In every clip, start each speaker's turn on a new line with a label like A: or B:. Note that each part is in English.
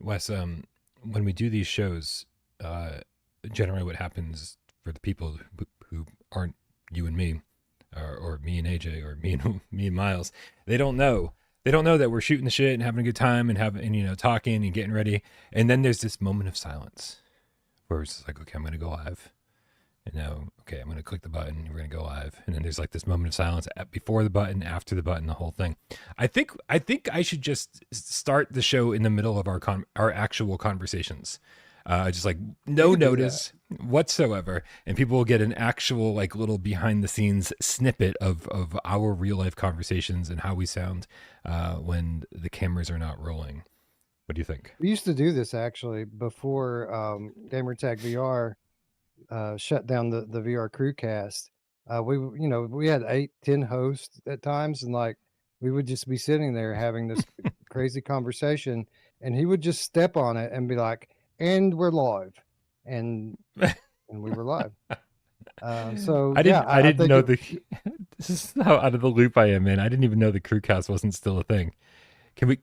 A: Wes, when we do these shows, uh, generally what happens for the people who aren't you and me, or me and AJ, or me and me and Miles, they don't know. They don't know that we're shooting the shit and having a good time and talking and getting ready. And then there's this moment of silence where it's just like, okay, I'm gonna go live. And now, okay, I'm going to click the button. We're going to go live. And then there's like this moment of silence before the button, after the button, the whole thing. I think I should just start the show in the middle of our actual conversations. Just like no notice whatsoever. And people will get an actual like little behind the scenes snippet of our real life conversations and how we sound when the cameras are not rolling. What do you think?
B: We used to do this actually before Gamertag VR shut down the VR crewcast. We had 8-10 hosts at times, and like we would just be sitting there having this crazy conversation, and he would just step on it and be like, "And we're live," and we were live. So
A: I
B: I
A: didn't
B: think
A: know the. This is how out of the loop I am, man. I didn't even know the crewcast wasn't still a thing.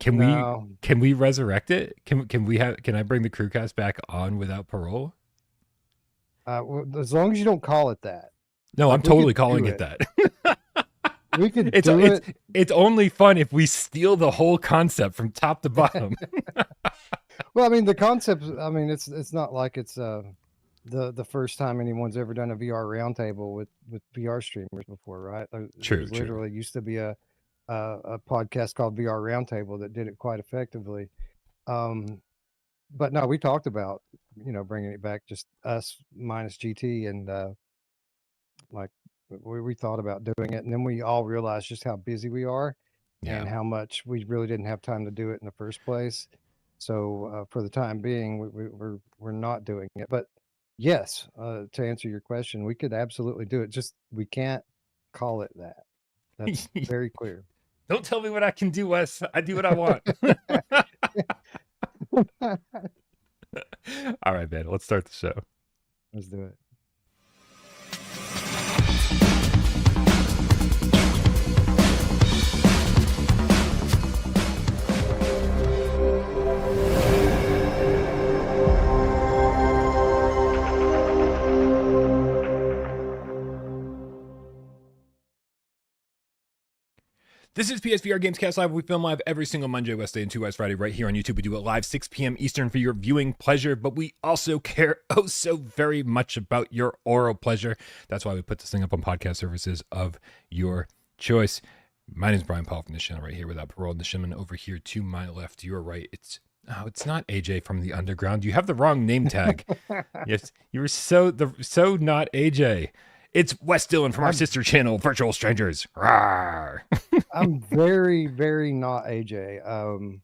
B: no,
A: Can we resurrect it? Can I bring the crewcast back on without parole?
B: as long as you don't call it that.
A: No,
B: Like,
A: I'm
B: we could
A: totally calling
B: do
A: it that.
B: We could
A: It's
B: do
A: it's
B: it.
A: it's only fun if we steal the whole concept from top to bottom.
B: Well, I mean, the concept. I mean, it's not like it's the first time anyone's ever done a VR roundtable with VR streamers before, right?
A: True,
B: There's
A: true.
B: literally used to be a podcast called VR Roundtable that did it quite effectively. Um, but no, we talked about bringing it back, just us minus GT, and like we thought about doing it, and then we all realized just how busy we are
A: Yeah.
B: and how much we really didn't have time to do it in the first place. So for the time being, we're not doing it. But yes, to answer your question, we could absolutely do it. Just we can't call it that. That's very clear.
A: Don't tell me what I can do, Wes. I do what I want. All right, man. Let's start the show.
B: Let's do it.
A: This is PSVR GamesCast Live. We film live every single Monday, Wednesday, and 2 West Friday right here on YouTube. We do it live 6 p.m. Eastern for your viewing pleasure, but we also care oh so very much about your oral pleasure. That's why we put this thing up on podcast services of your choice. My name is Brian Paul from the channel right here without parole. And the Shimon over here to my left. You are right. It's not AJ from the underground. You have the wrong name tag. Yes, you were so not AJ. It's Wes Dillon from our sister channel, Virtual Strangers. Rawr.
B: I'm very, very not AJ.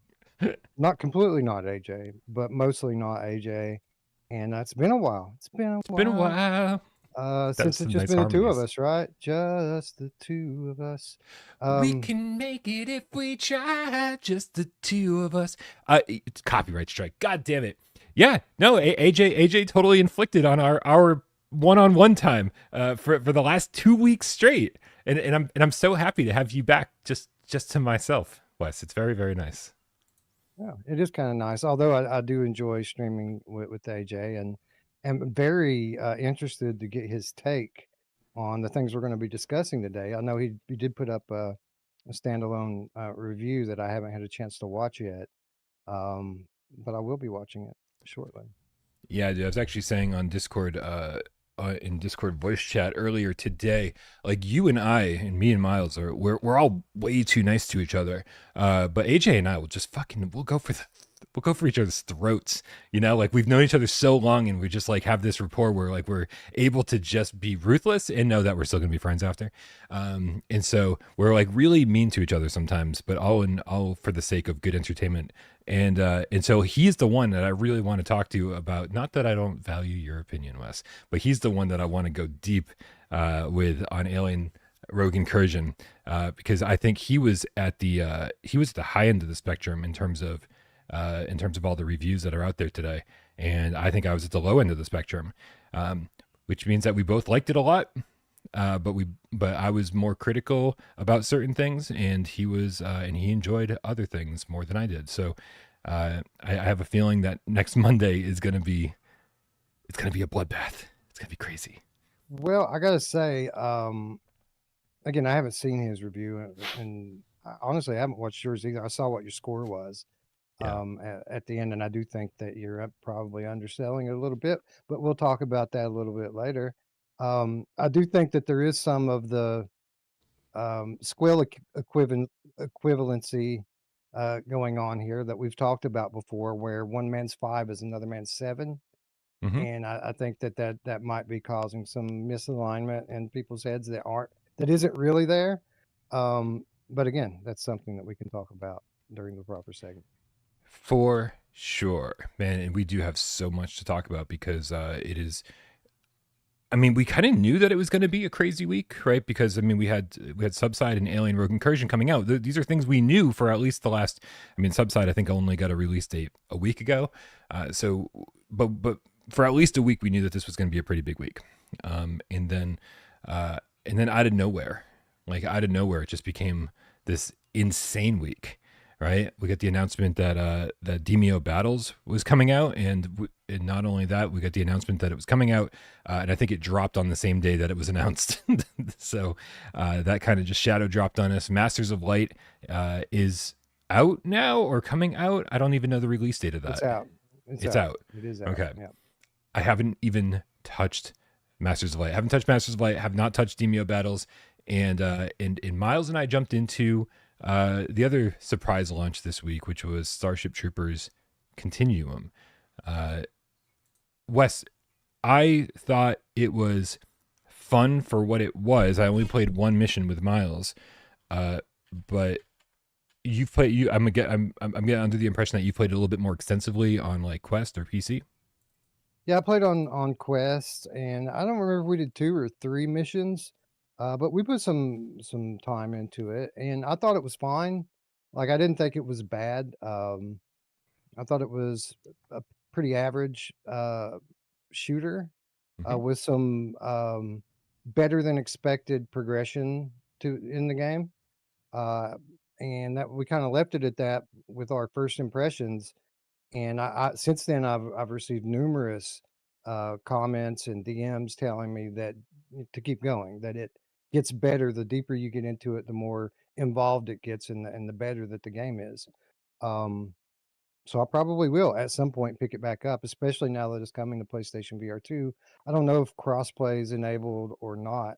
B: Not completely not AJ, but mostly not AJ. And it's been a while. It's been a while. Since it's just been the two of us, right? Just the two of us.
A: We can make it if we try. Just the two of us. It's copyright strike. God damn it. Yeah. No. AJ totally inflicted on our one-on-one time for the last 2 weeks straight, and I'm so happy to have you back just to myself, Wes. It's very, very nice.
B: Yeah, it is kind of nice. Although I do enjoy streaming with AJ, and am very interested to get his take on the things we're going to be discussing today. I know he did put up a standalone review that I haven't had a chance to watch yet, but I will be watching it shortly.
A: Yeah, dude, I was actually saying on Discord, in Discord voice chat earlier today, like you and I and me and Miles we're all way too nice to each other. But AJ and I will just we'll go for each other's throats. Like we've known each other so long, and we just like have this rapport where like we're able to just be ruthless and know that we're still gonna be friends after. And so we're like really mean to each other sometimes, but all for the sake of good entertainment. And so he's the one that I really want to talk to about. Not that I don't value your opinion, Wes, but he's the one that I want to go deep with on Alien Rogue Incursion, because I think he was at the high end of the spectrum in terms of all the reviews that are out there today, and I think I was at the low end of the spectrum, which means that we both liked it a lot. But I was more critical about certain things, and he enjoyed other things more than I did. So I have a feeling that next Monday is going to be it's going to be a bloodbath. It's going to be crazy.
B: Well, I gotta say, again, I haven't seen his review, and honestly, I haven't watched yours either. I saw what your score was
A: Yeah.
B: at the end, and I do think that you're probably underselling it a little bit, but we'll talk about that a little bit later. I do think that there is some of the squill equivalency going on here that we've talked about before, where one man's 5 is another man's 7.
A: Hmm.
B: And I think that might be causing some misalignment in people's heads that isn't really there. But again, that's something that we can talk about during the proper segment.
A: For sure, man. And we do have so much to talk about because it is. I mean, we kind of knew that it was going to be a crazy week, right? Because I mean, we had Subside and Alien Rogue Incursion coming out. These are things we knew for at least the last. I mean, Subside I think only got a release date a week ago. So, but for at least a week, we knew that this was going to be a pretty big week. And then out of nowhere, like out of nowhere, it just became this insane week, right? We got the announcement that Demeo Battles was coming out, and not only that, we got the announcement that it was coming out, and I think it dropped on the same day that it was announced. So that kind of just shadow dropped on us. Masters of Light is out now or coming out. I don't even know the release date of
B: It's
A: that.
B: out. It's
A: It's
B: out.
A: out.
B: It is out.
A: Okay.
B: Yeah.
A: I haven't even touched Masters of Light. I haven't touched Masters of Light. Have not touched Demeo Battles. And Miles and I jumped into the other surprise launch this week, which was Starship Troopers Continuum. Uh, Wes, I thought it was fun for what it was. I only played one mission with Miles, but you've played. I'm getting under the impression that you played a little bit more extensively on like Quest or PC.
B: Yeah, I played on Quest, and I don't remember if we did 2 or 3 missions, but we put some time into it, and I thought it was fine. Like, I didn't think it was bad. I thought it was a pretty average shooter
A: Hmm.
B: with some better than expected progression to in the game, uh, and that we kind of left it at that with our first impressions. And I since then I've received numerous comments and DMs telling me that to keep going, that it gets better the deeper you get into it, the more involved it gets, and the better that the game is. Um, so I probably will at some point pick it back up, especially now that it's coming to PlayStation VR2. I don't know if crossplay is enabled or not,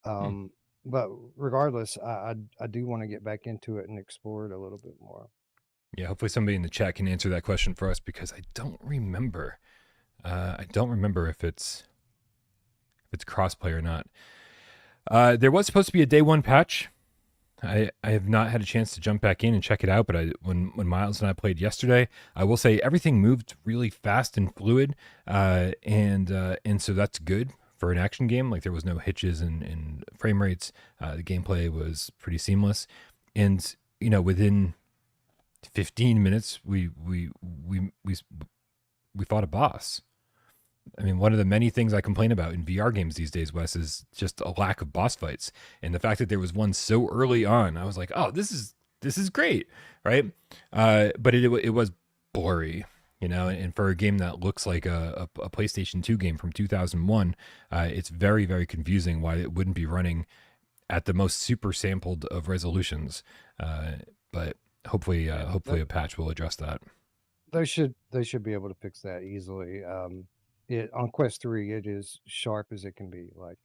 A: Hmm.
B: um, but regardless, I do want to get back into it and explore it a little bit more.
A: Yeah, hopefully somebody in the chat can answer that question for us because I don't remember. I don't remember if it's crossplay or not. There was supposed to be a day one patch. I have not had a chance to jump back in and check it out, but when Miles and I played yesterday, I will say everything moved really fast and fluid, and so that's good for an action game. Like there was no hitches in frame rates. The gameplay was pretty seamless, and within 15 minutes we fought a boss. I mean, one of the many things I complain about in VR games these days, Wes, is just a lack of boss fights. And the fact that there was one so early on, I was like, oh, this is great, right? But it was blurry, and for a game that looks like a PlayStation 2 game from 2001, it's very, very confusing why it wouldn't be running at the most super sampled of resolutions. But hopefully
B: Yeah,
A: a patch will address that.
B: they should be able to fix that easily. It on Quest 3, it is sharp as it can be. Like,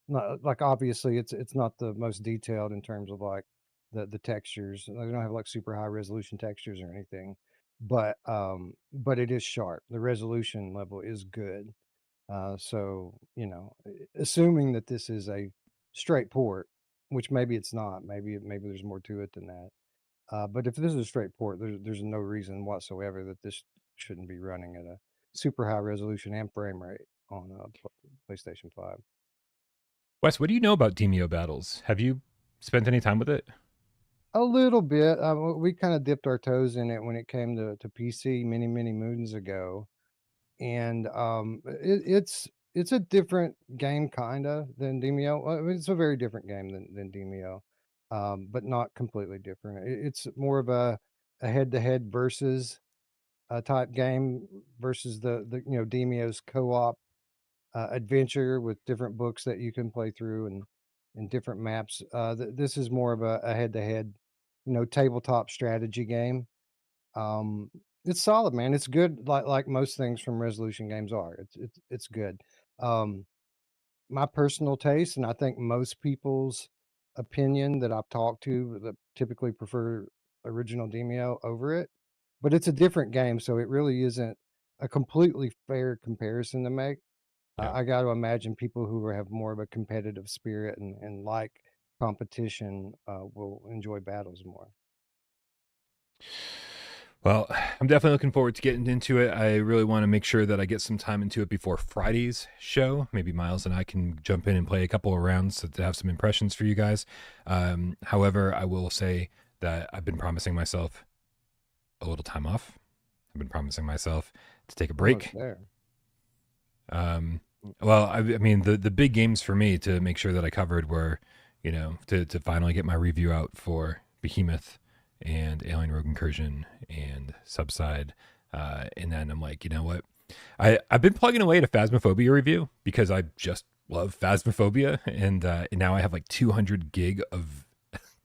B: not like obviously it's not the most detailed in terms of like the textures. They don't have like super high resolution textures or anything, but it is sharp. The resolution level is good. So assuming that this is a straight port, which maybe it's not. Maybe there's more to it than that. But if this is a straight port, there's no reason whatsoever that this shouldn't be running at a super high resolution and frame rate on PlayStation 5.
A: Wes, what do you know about Demeo Battles? Have you spent any time with it?
B: A little bit. We kind of dipped our toes in it when it came to PC many moons ago, and it's a different game kinda than Demeo. Well, I mean, it's a very different game than Demeo, but not completely different. It's more of a a head-to-head versus type game versus the Demeo's co-op adventure with different books that you can play through and different maps. This is more of a head-to-head, tabletop strategy game. Um, it's solid, man. It's good, like most things from Resolution Games are. It's good. Um, my personal taste, and I think most people's opinion that I've talked to that typically prefer original Demeo over it, but it's a different game, so it really isn't a completely fair comparison to make.
A: Yeah.
B: I got to imagine people who have more of a competitive spirit and like competition will enjoy battles more.
A: Well, I'm definitely looking forward to getting into it. I really want to make sure that I get some time into it before Friday's show. Maybe Miles and I can jump in and play a couple of rounds to have some impressions for you guys. However, I will say that I've been promising myself a little time off. I've been promising myself to take a
B: Almost
A: break.
B: there.
A: Um, well, I mean, the big games for me to make sure that I covered were, to finally get my review out for Behemoth and Alien Rogue Incursion and Subside. And then I'm like, you know what? I've been plugging away at a Phasmophobia review because I just love Phasmophobia. And now I have like 200 gig of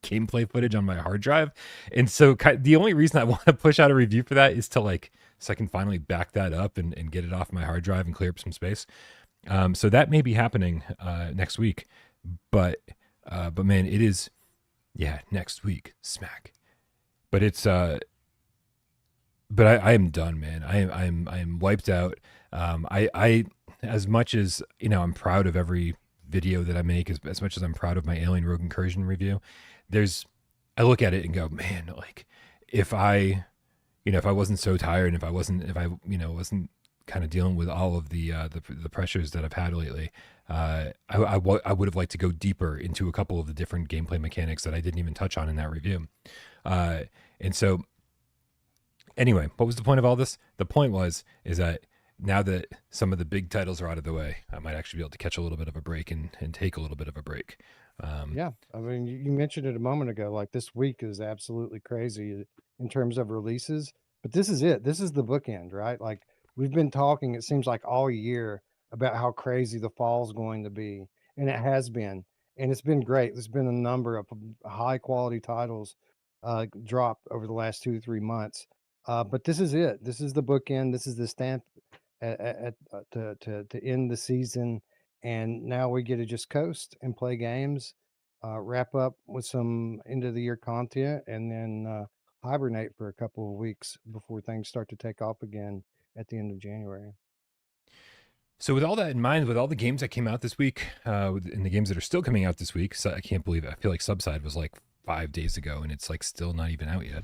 A: gameplay footage on my hard drive. And so the only reason I want to push out a review for that is to like, so I can finally back that up and get it off my hard drive and clear up some space. So that may be happening next week, but man, it is, yeah, next week, smack. But it's but I am done, man. I am wiped out. I as much as I'm proud of every video that I make, as much as I'm proud of my Alien Rogue Incursion review. There's I look at it and go, man, like if I if I wasn't so tired, and if I wasn't kind of dealing with all of the pressures that I've had lately, I would have liked to go deeper into a couple of the different gameplay mechanics that I didn't even touch on in that review. And so anyway, what was the point of all this? The point is that now that some of the big titles are out of the way, I might actually be able to catch a little bit of a break and take a little bit of a break.
B: Yeah, I mean, you mentioned it a moment ago. Like this week is absolutely crazy in terms of releases, but this is it. This is the bookend, right? Like we've been talking, it seems like all year about how crazy the fall's going to be, and it has been, and it's been great. There's been a number of high quality titles drop over the last 2 3 months, but this is it. This is the bookend. This is the stamp to end the season, and now we get to just coast and play games, wrap up with some end of the year content, and then hibernate for a couple of weeks before things start to take off again at the end of January.
A: So with all that in mind, with all the games that came out this week, and the games that are still coming out this week, so I can't believe it. I feel like Subside was like 5 days ago, and it's like still not even out yet.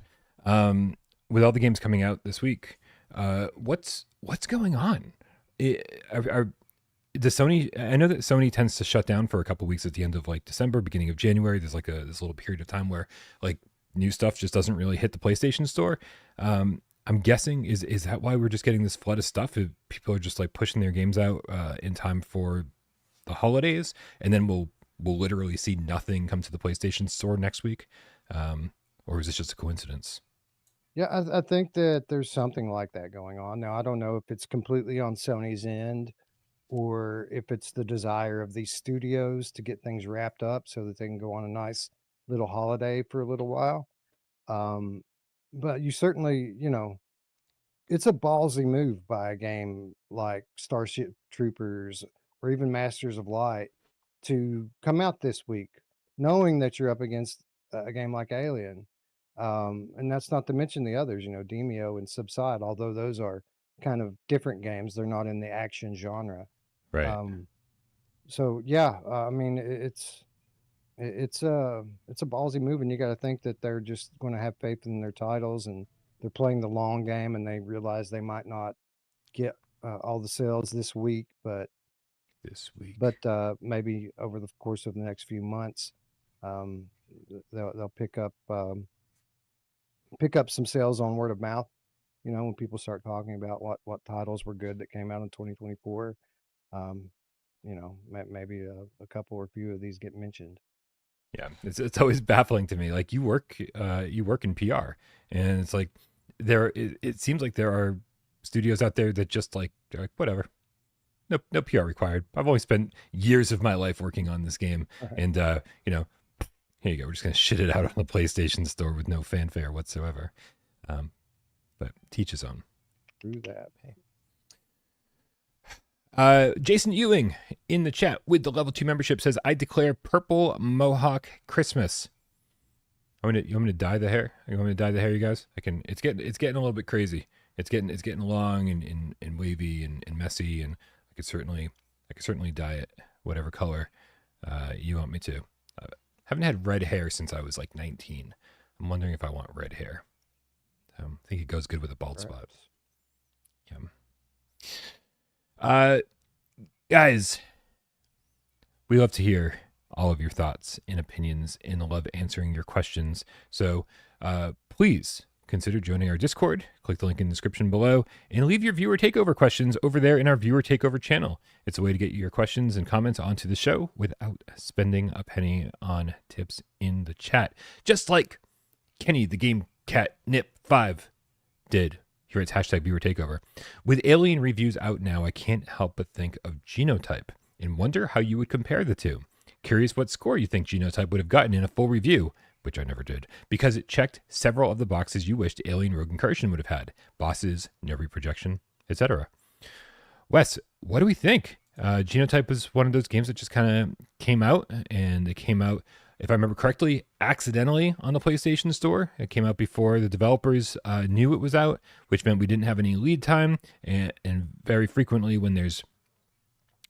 A: With all the games coming out this week, what's going on? Does Sony? I know that Sony tends to shut down for a couple weeks at the end of like December, beginning of January. There's like this little period of time where like new stuff just doesn't really hit the PlayStation Store. I'm guessing is that why we're just getting this flood of stuff? If people are just like pushing their games out in time for the holidays, and then we'll literally see nothing come to the PlayStation Store next week, or is this just a coincidence?
B: Yeah, I think that there's something like that going on. Now, I don't know if it's completely on Sony's end or if it's the desire of these studios to get things wrapped up so that they can go on a nice little holiday for a little while. Um, but you certainly, it's a ballsy move by a game like Starship Troopers or even Masters of Light to come out this week, knowing that you're up against a game like Alien. And that's not to mention the others, Demeo and Subside, although those are kind of different games. They're not in the action genre.
A: Right.
B: Um, so yeah, I mean, it's a ballsy move, and you got to think that they're just going to have faith in their titles, and they're playing the long game, and they realize they might not get all the sales this week, but
A: This week.
B: maybe over the course of the next few months, um, they'll pick up some sales on word of mouth. When people start talking about what titles were good that came out in 2024, maybe a couple or few of these get mentioned.
A: Yeah, it's always baffling to me. Like you work in PR, and it's like it seems like there are studios out there that just like they're like whatever, no PR required. I've only spent years of my life working on this game,
B: Right.
A: and you know, here you go. We're just gonna shit it out on the PlayStation Store with no fanfare whatsoever. Um, but teach his own.
B: Through that.
A: Jason Ewing in the chat with the level 2 membership says, I declare purple mohawk Christmas. You want me to dye the hair? You want me to dye the hair, you guys? I can. It's getting a little bit crazy. It's getting long and wavy and messy, and I could certainly dye it whatever color you want me to. Haven't had red hair since I was like 19. I'm wondering if I want red hair. I think it goes good with a bald spot.
B: Perhaps.
A: Yeah. Guys, we love to hear all of your thoughts and opinions and love answering your questions. So please consider joining our Discord. Click the link in the description below and leave your viewer takeover questions over there in our viewer takeover channel. It's a way to get your questions and comments onto the show without spending a penny on tips in the chat. Just like Kenny the Game Cat Nip 5 did. He writes hashtag viewer takeover. With Alien reviews out now, I can't help but think of Genotype and wonder how you would compare the two. Curious what score you think Genotype would have gotten in a full review, which I never did, because it checked several of the boxes you wished Alien Rogue Incursion would have had. Bosses, no reprojection, etc. Wes, what do we think? Genotype was one of those games that just kind of came out, and it came out, if I remember correctly, accidentally on the PlayStation Store. It came out before the developers knew it was out, which meant we didn't have any lead time, and very frequently when there's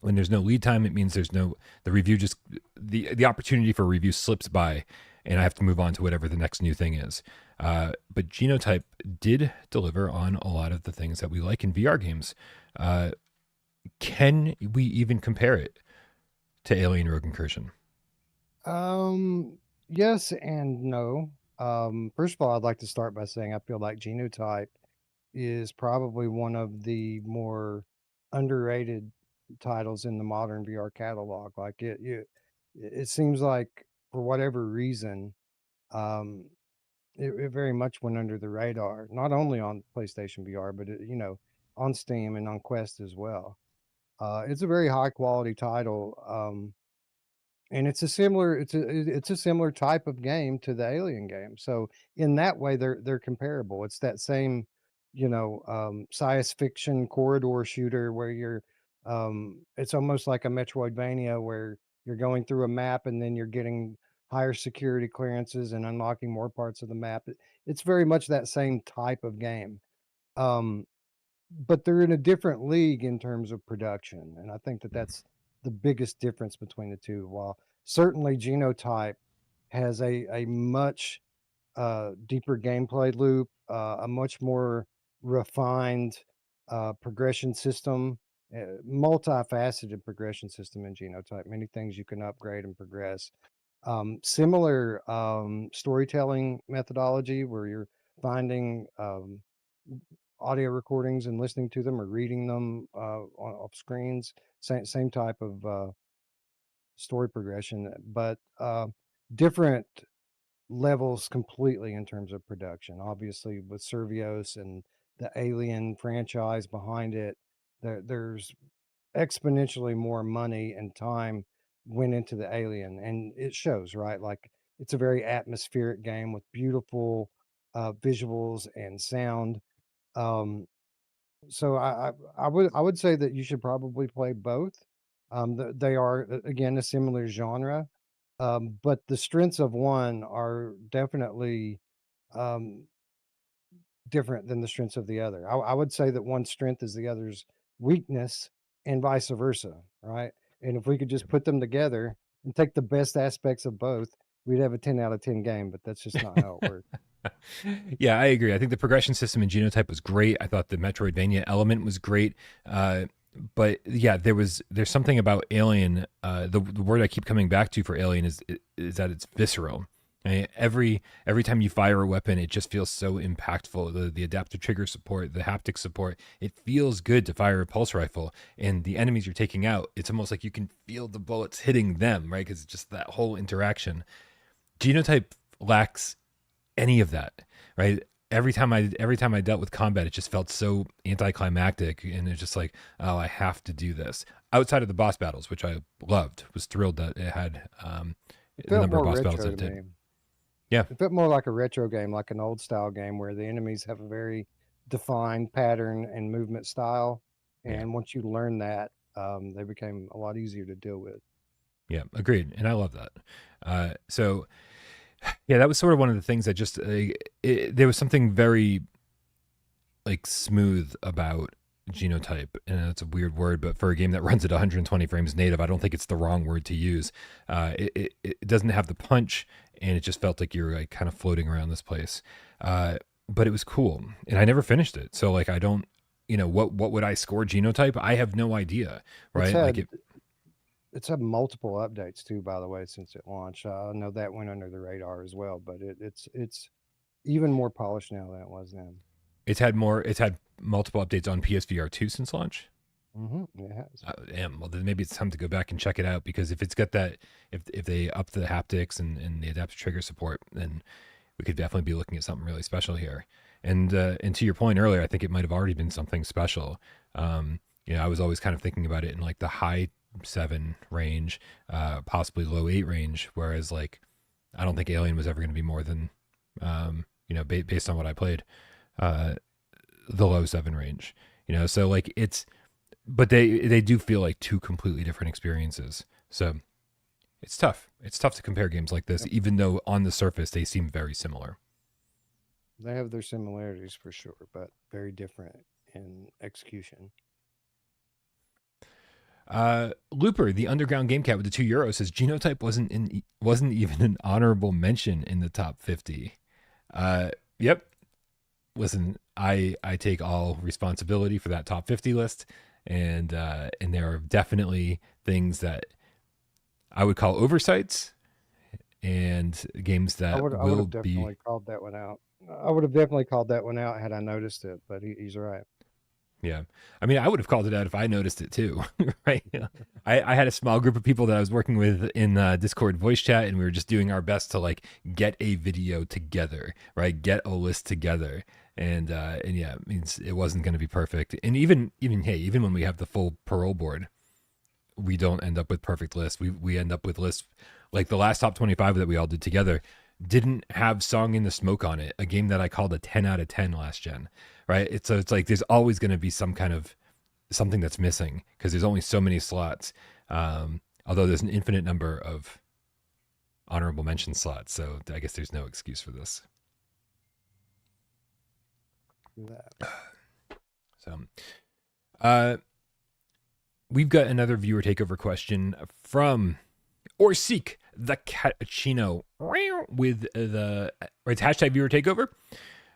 A: no lead time, it means there's no the review just the opportunity for a review slips by, and I have to move on to whatever the next new thing is. But Genotype did deliver on a lot of the things that we like in VR games. Can we even compare it to Alien Rogue Incursion?
B: Yes and no. First of all, I'd like to start by saying I feel like Genotype is probably one of the more underrated titles in the modern VR catalog. Like it seems like for whatever reason, um, it very much went under the radar, not only on PlayStation VR, but on Steam and on Quest as well. It's a very high quality title. And it's a similar type of game to the Alien game. So in that way, they're comparable. It's that same, science fiction corridor shooter where it's almost like a Metroidvania where you're going through a map and then you're getting higher security clearances and unlocking more parts of the map. It's very much that same type of game. Um, but they're in a different league in terms of production, and I think that that's the biggest difference between the two. While certainly Genotype has a much deeper gameplay loop, a much more refined progression system, multifaceted progression system in Genotype. Many things you can upgrade and progress. Similar storytelling methodology where you're finding audio recordings and listening to them or reading them off screens. Same type of story progression, but different levels completely in terms of production. Obviously, with Servios and the Alien franchise behind it, there's exponentially more money and time went into the Alien, and it shows, right? Like it's a very atmospheric game with beautiful visuals and sound. Um, so I would say that you should probably play both. They are again a similar genre, but the strengths of one are definitely um, different than the strengths of the other. I would say that one strength is the other's weakness, and vice versa, right? And if we could just put them together and take the best aspects of both, we'd have a 10 out of 10 game. But that's just not how it works.
A: Yeah, I agree. I think the progression system in Genotype was great. I thought the Metroidvania element was great. But yeah, there's something about Alien. The word I keep coming back to for Alien is that it's visceral. I mean, every time you fire a weapon, it just feels so impactful. The adaptive trigger support, the haptic support, it feels good to fire a pulse rifle. And the enemies you're taking out, it's almost like you can feel the bullets hitting them, right? Because it's just that whole interaction. Genotype lacks any of that, right? Every time I dealt with combat, it just felt so anticlimactic, and it's just like, oh, I have to do this. Outside of the boss battles, which I loved, was thrilled that it had
B: It
A: the
B: felt
A: number of
B: more
A: boss battles
B: retro
A: that
B: to
A: it did.
B: me.
A: Yeah,
B: It felt more like a retro game, like an old style game where the enemies have a very defined pattern and movement style.
A: yeah,
B: And once you learn that, they became a lot easier to deal with.
A: yeah. Agreed, and I love that. So yeah, that was sort of one of the things that just there was something very like smooth about Genotype, and that's a weird word, but for a game that runs at 120 frames native, I don't think it's the wrong word to use. It doesn't have the punch, and it just felt like you're like kind of floating around this place. But it was cool, and I never finished it, so like I don't, what would I score Genotype? I have no idea,
B: It's
A: right? Like
B: had
A: it,
B: it's had multiple updates too, by the way, since it launched. I know that went under the radar as well, but it's even more polished now than it was then.
A: it's had multiple updates on PSVR2 since launch.
B: It has.
A: Damn. Well, then maybe it's time to go back and check it out, because if it's got that, if they up the haptics and the adaptive trigger support, then we could definitely be looking at something really special here. And to your point earlier, I think it might have already been something special. I was always kind of thinking about it in like the high 7 range, possibly low 8 range, whereas like I don't think Alien was ever going to be more than, based on what I played, uh, the low 7 range. So like but they do feel like two completely different experiences. So it's tough. It's tough to compare games like this,
B: Yep.
A: even though on the surface they seem very similar.
B: They have their similarities for sure, but very different in execution.
A: Looper, the underground game cat with the €2 says Genotype wasn't even an honorable mention in the top 50. Yep. Listen, I take all responsibility for that top 50 list, and there are definitely things that I would call oversights, and games that
B: I would
A: will
B: have
A: be.
B: definitely called that one out. I would have definitely called that one out had I noticed it, but he's right.
A: Yeah. I mean, I would have called it out if I noticed it too, right? I had a small group of people that I was working with in Discord voice chat, and we were just doing our best to like get a video together, right? Get a list together. And yeah, it means it wasn't going to be perfect. And even when we have the full parole board, we don't end up with perfect lists. We end up with lists like the last top 25 that we all did together didn't have Song in the Smoke on it, a game that I called a 10 out of 10 last gen, right? It's like there's always going to be some kind of something that's missing because there's only so many slots. Although there's an infinite number of honorable mention slots, so I guess there's no excuse for this.
B: That.
A: So, uh, we've got another viewer takeover question from or seek the cappuccino with the it's hashtag viewer takeover.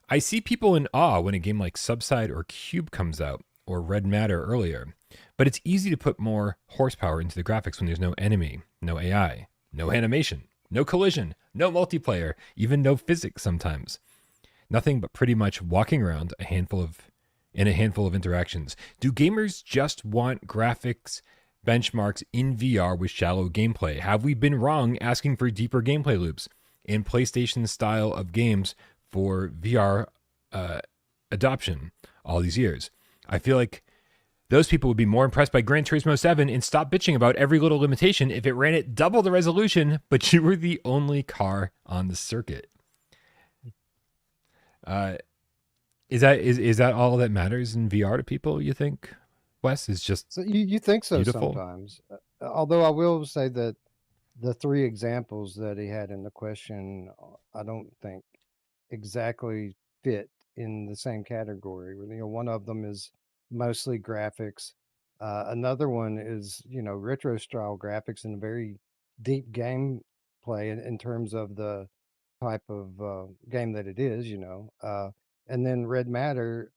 A: I see people in awe when a game like Subside or Cube comes out, or Red Matter earlier, but it's easy to put more horsepower into the graphics when there's no enemy, no AI, no animation, no collision, no multiplayer, even no physics sometimes. Nothing but pretty much walking around in a handful of interactions. Do gamers just want graphics benchmarks in VR with shallow gameplay? Have we been wrong asking for deeper gameplay loops in PlayStation style of games for VR adoption all these years? I feel like those people would be more impressed by Gran Turismo 7 and stop bitching about every little limitation if it ran at double the resolution, but you were the only car on the circuit. Uh, is that all that matters in VR to people, you think, Wes? Is just
B: So you think so
A: beautiful?
B: sometimes. Although I will say that the three examples that he had in the question, I don't think exactly fit in the same category. One of them is mostly graphics. Another one is, retro style graphics and very deep gameplay in terms of the type of game that it is. And then Red Matter,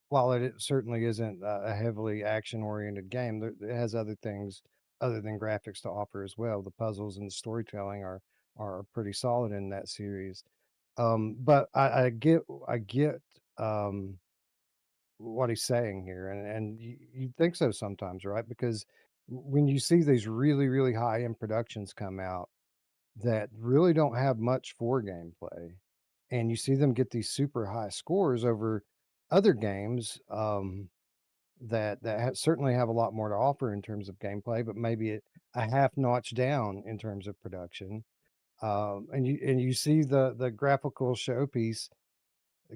B: while it certainly isn't a heavily action oriented game, it has other things other than graphics to offer as well. The puzzles and the storytelling are pretty solid in that series. But I get um, what he's saying here, and you think so sometimes, right? Because when you see these really really high end productions come out, that really don't have much for gameplay, and you see them get these super high scores over other games, certainly have a lot more to offer in terms of gameplay, but maybe a half notch down in terms of production. And you see the graphical showpiece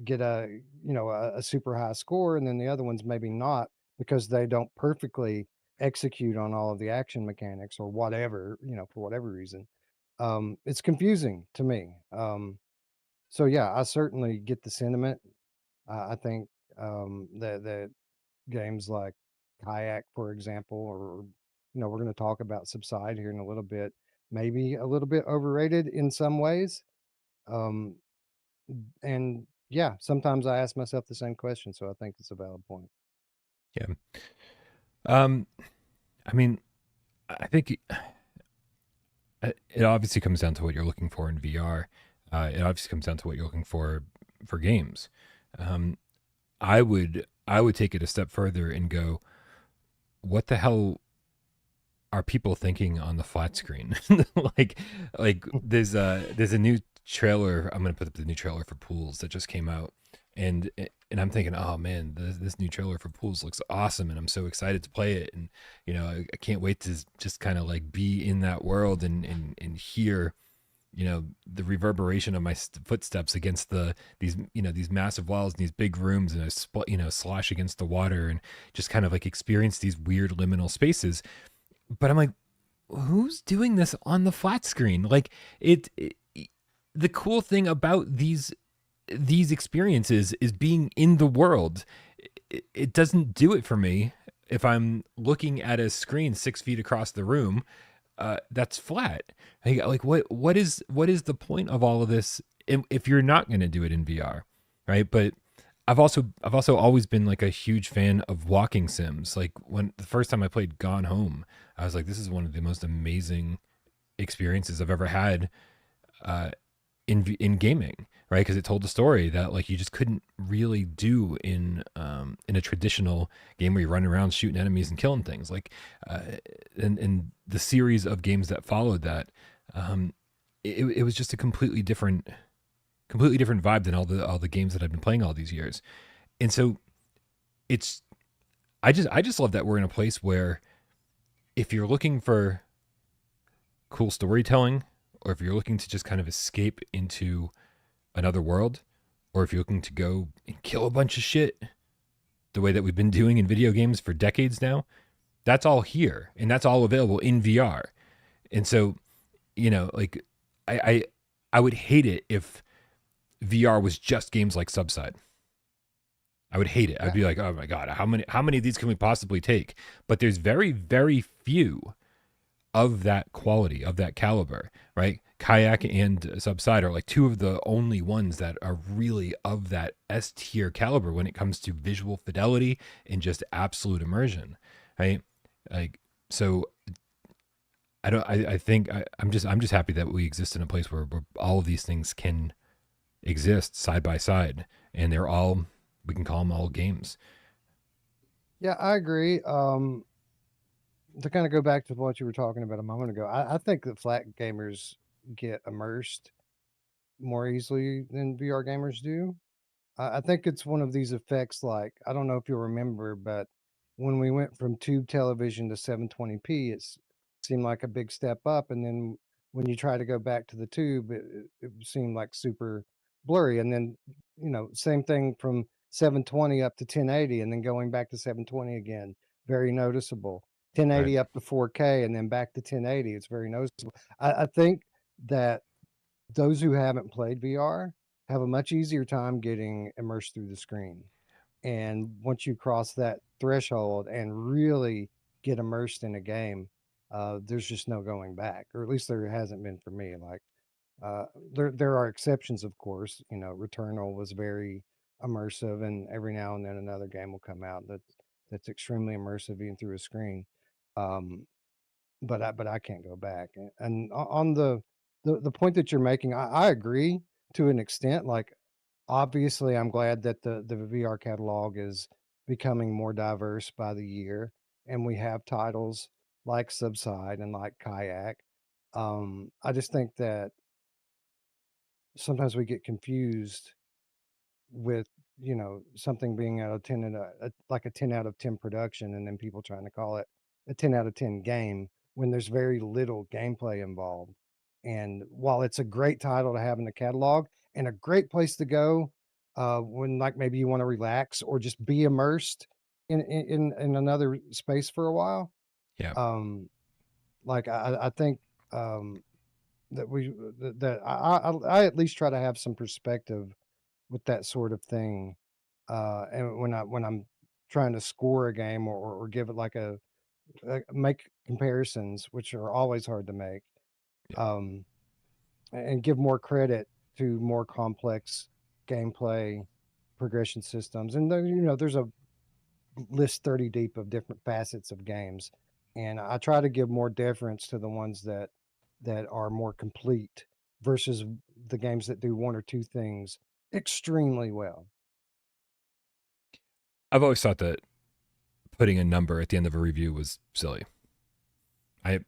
B: get a super high score, and then the other ones maybe not because they don't perfectly execute on all of the action mechanics or whatever, for whatever reason. It's confusing to me. So yeah, I certainly get the sentiment. I think that games like Kayak, for example, or we're going to talk about Subside here in a little bit, maybe a little bit overrated in some ways. Um, and yeah, sometimes I ask myself the same question, so I think it's a valid point.
A: Yeah. Um, I mean, I think it obviously comes down to what you're looking for in VR. It obviously comes down to what you're looking for games. Um, I would take it a step further and go, what the hell are people thinking on the flat screen? like there's a new trailer. I'm gonna put up the new trailer for Pools that just came out, and I'm thinking, oh man, this new trailer for Pools looks awesome, and I'm so excited to play it, and I can't wait to just kind of like be in that world and hear the reverberation of my footsteps against these massive walls and these big rooms, and slosh against the water, and just kind of like experience these weird liminal spaces. But I'm like, who's doing this on the flat screen? Like the cool thing about these experiences is being in the world. It doesn't do it for me if I'm looking at a screen 6 feet across the room that's flat. Like what is the point of all of this if you're not going to do it in VR, right? But I've also always been like a huge fan of walking sims. Like when the first time I played Gone Home, I was like, this is one of the most amazing experiences I've ever had uh, in gaming, right? Because it told a story that like you just couldn't really do in a traditional game where you run around shooting enemies and killing things. Like, uh, and the series of games that followed that, um, it was just a completely different vibe than all the games that I've been playing all these years. And so it's I just love that we're in a place where if you're looking for cool storytelling, or if you're looking to just kind of escape into another world, or if you're looking to go and kill a bunch of shit the way that we've been doing in video games for decades now, that's all here and that's all available in VR. And so, like I I, I would hate it if VR was just games like Subside. I would hate it. I'd
B: Yeah,
A: be like, oh my god, how many of these can we possibly take? But there's very very few of that quality, of that caliber, right? Kayak and Subside are like two of the only ones that are really of that S tier caliber when it comes to visual fidelity and just absolute immersion, right? Like, so I don't. I think I'm just happy that we exist in a place where all of these things can exist side by side, and they're all, we can call them all games.
B: yeah, I agree. To kind of go back to what you were talking about a moment ago, I think that flat gamers get immersed more easily than VR gamers do. I think it's one of these effects. Like, I don't know if you'll remember, but when we went from tube television to 720p, seemed like a big step up. And then when you try to go back to the tube, it seemed like super blurry. And then, same thing from 720 up to 1080, and then going back to 720 again, very noticeable.
A: Right.
B: 1080 up to 4K, and then back to 1080. It's very noticeable. I think that those who haven't played VR have a much easier time getting immersed through the screen. And once you cross that threshold and really get immersed in a game, there's just no going back, or at least there hasn't been for me. Like, uh, there are exceptions, of course. Returnal was very immersive, and every now and then another game will come out that's extremely immersive even through a screen. Um, but I can't go back. And on the point that you're making, I agree to an extent. Like, obviously, I'm glad that the VR catalog is becoming more diverse by the year, and we have titles like Subside and like Kayak. I just think that sometimes we get confused with, something being out of 10 and like a 10 out of 10 production, and then people trying to call it a 10 out of 10 game when there's very little gameplay involved. And while it's a great title to have in the catalog and a great place to go, when like maybe you want to relax or just be immersed in another space for a while,
A: Yeah.
B: um, like I think um, that I at least try to have some perspective with that sort of thing. And when I'm trying to score a game, or give it like make comparisons, which are always hard to make,
A: Yeah.
B: um, and give more credit to more complex gameplay progression systems. And then, there's a list 30 deep of different facets of games, and I try to give more deference to the ones that are more complete versus the games that do one or two things extremely well.
A: I've always thought that putting a number at the end of a review was silly.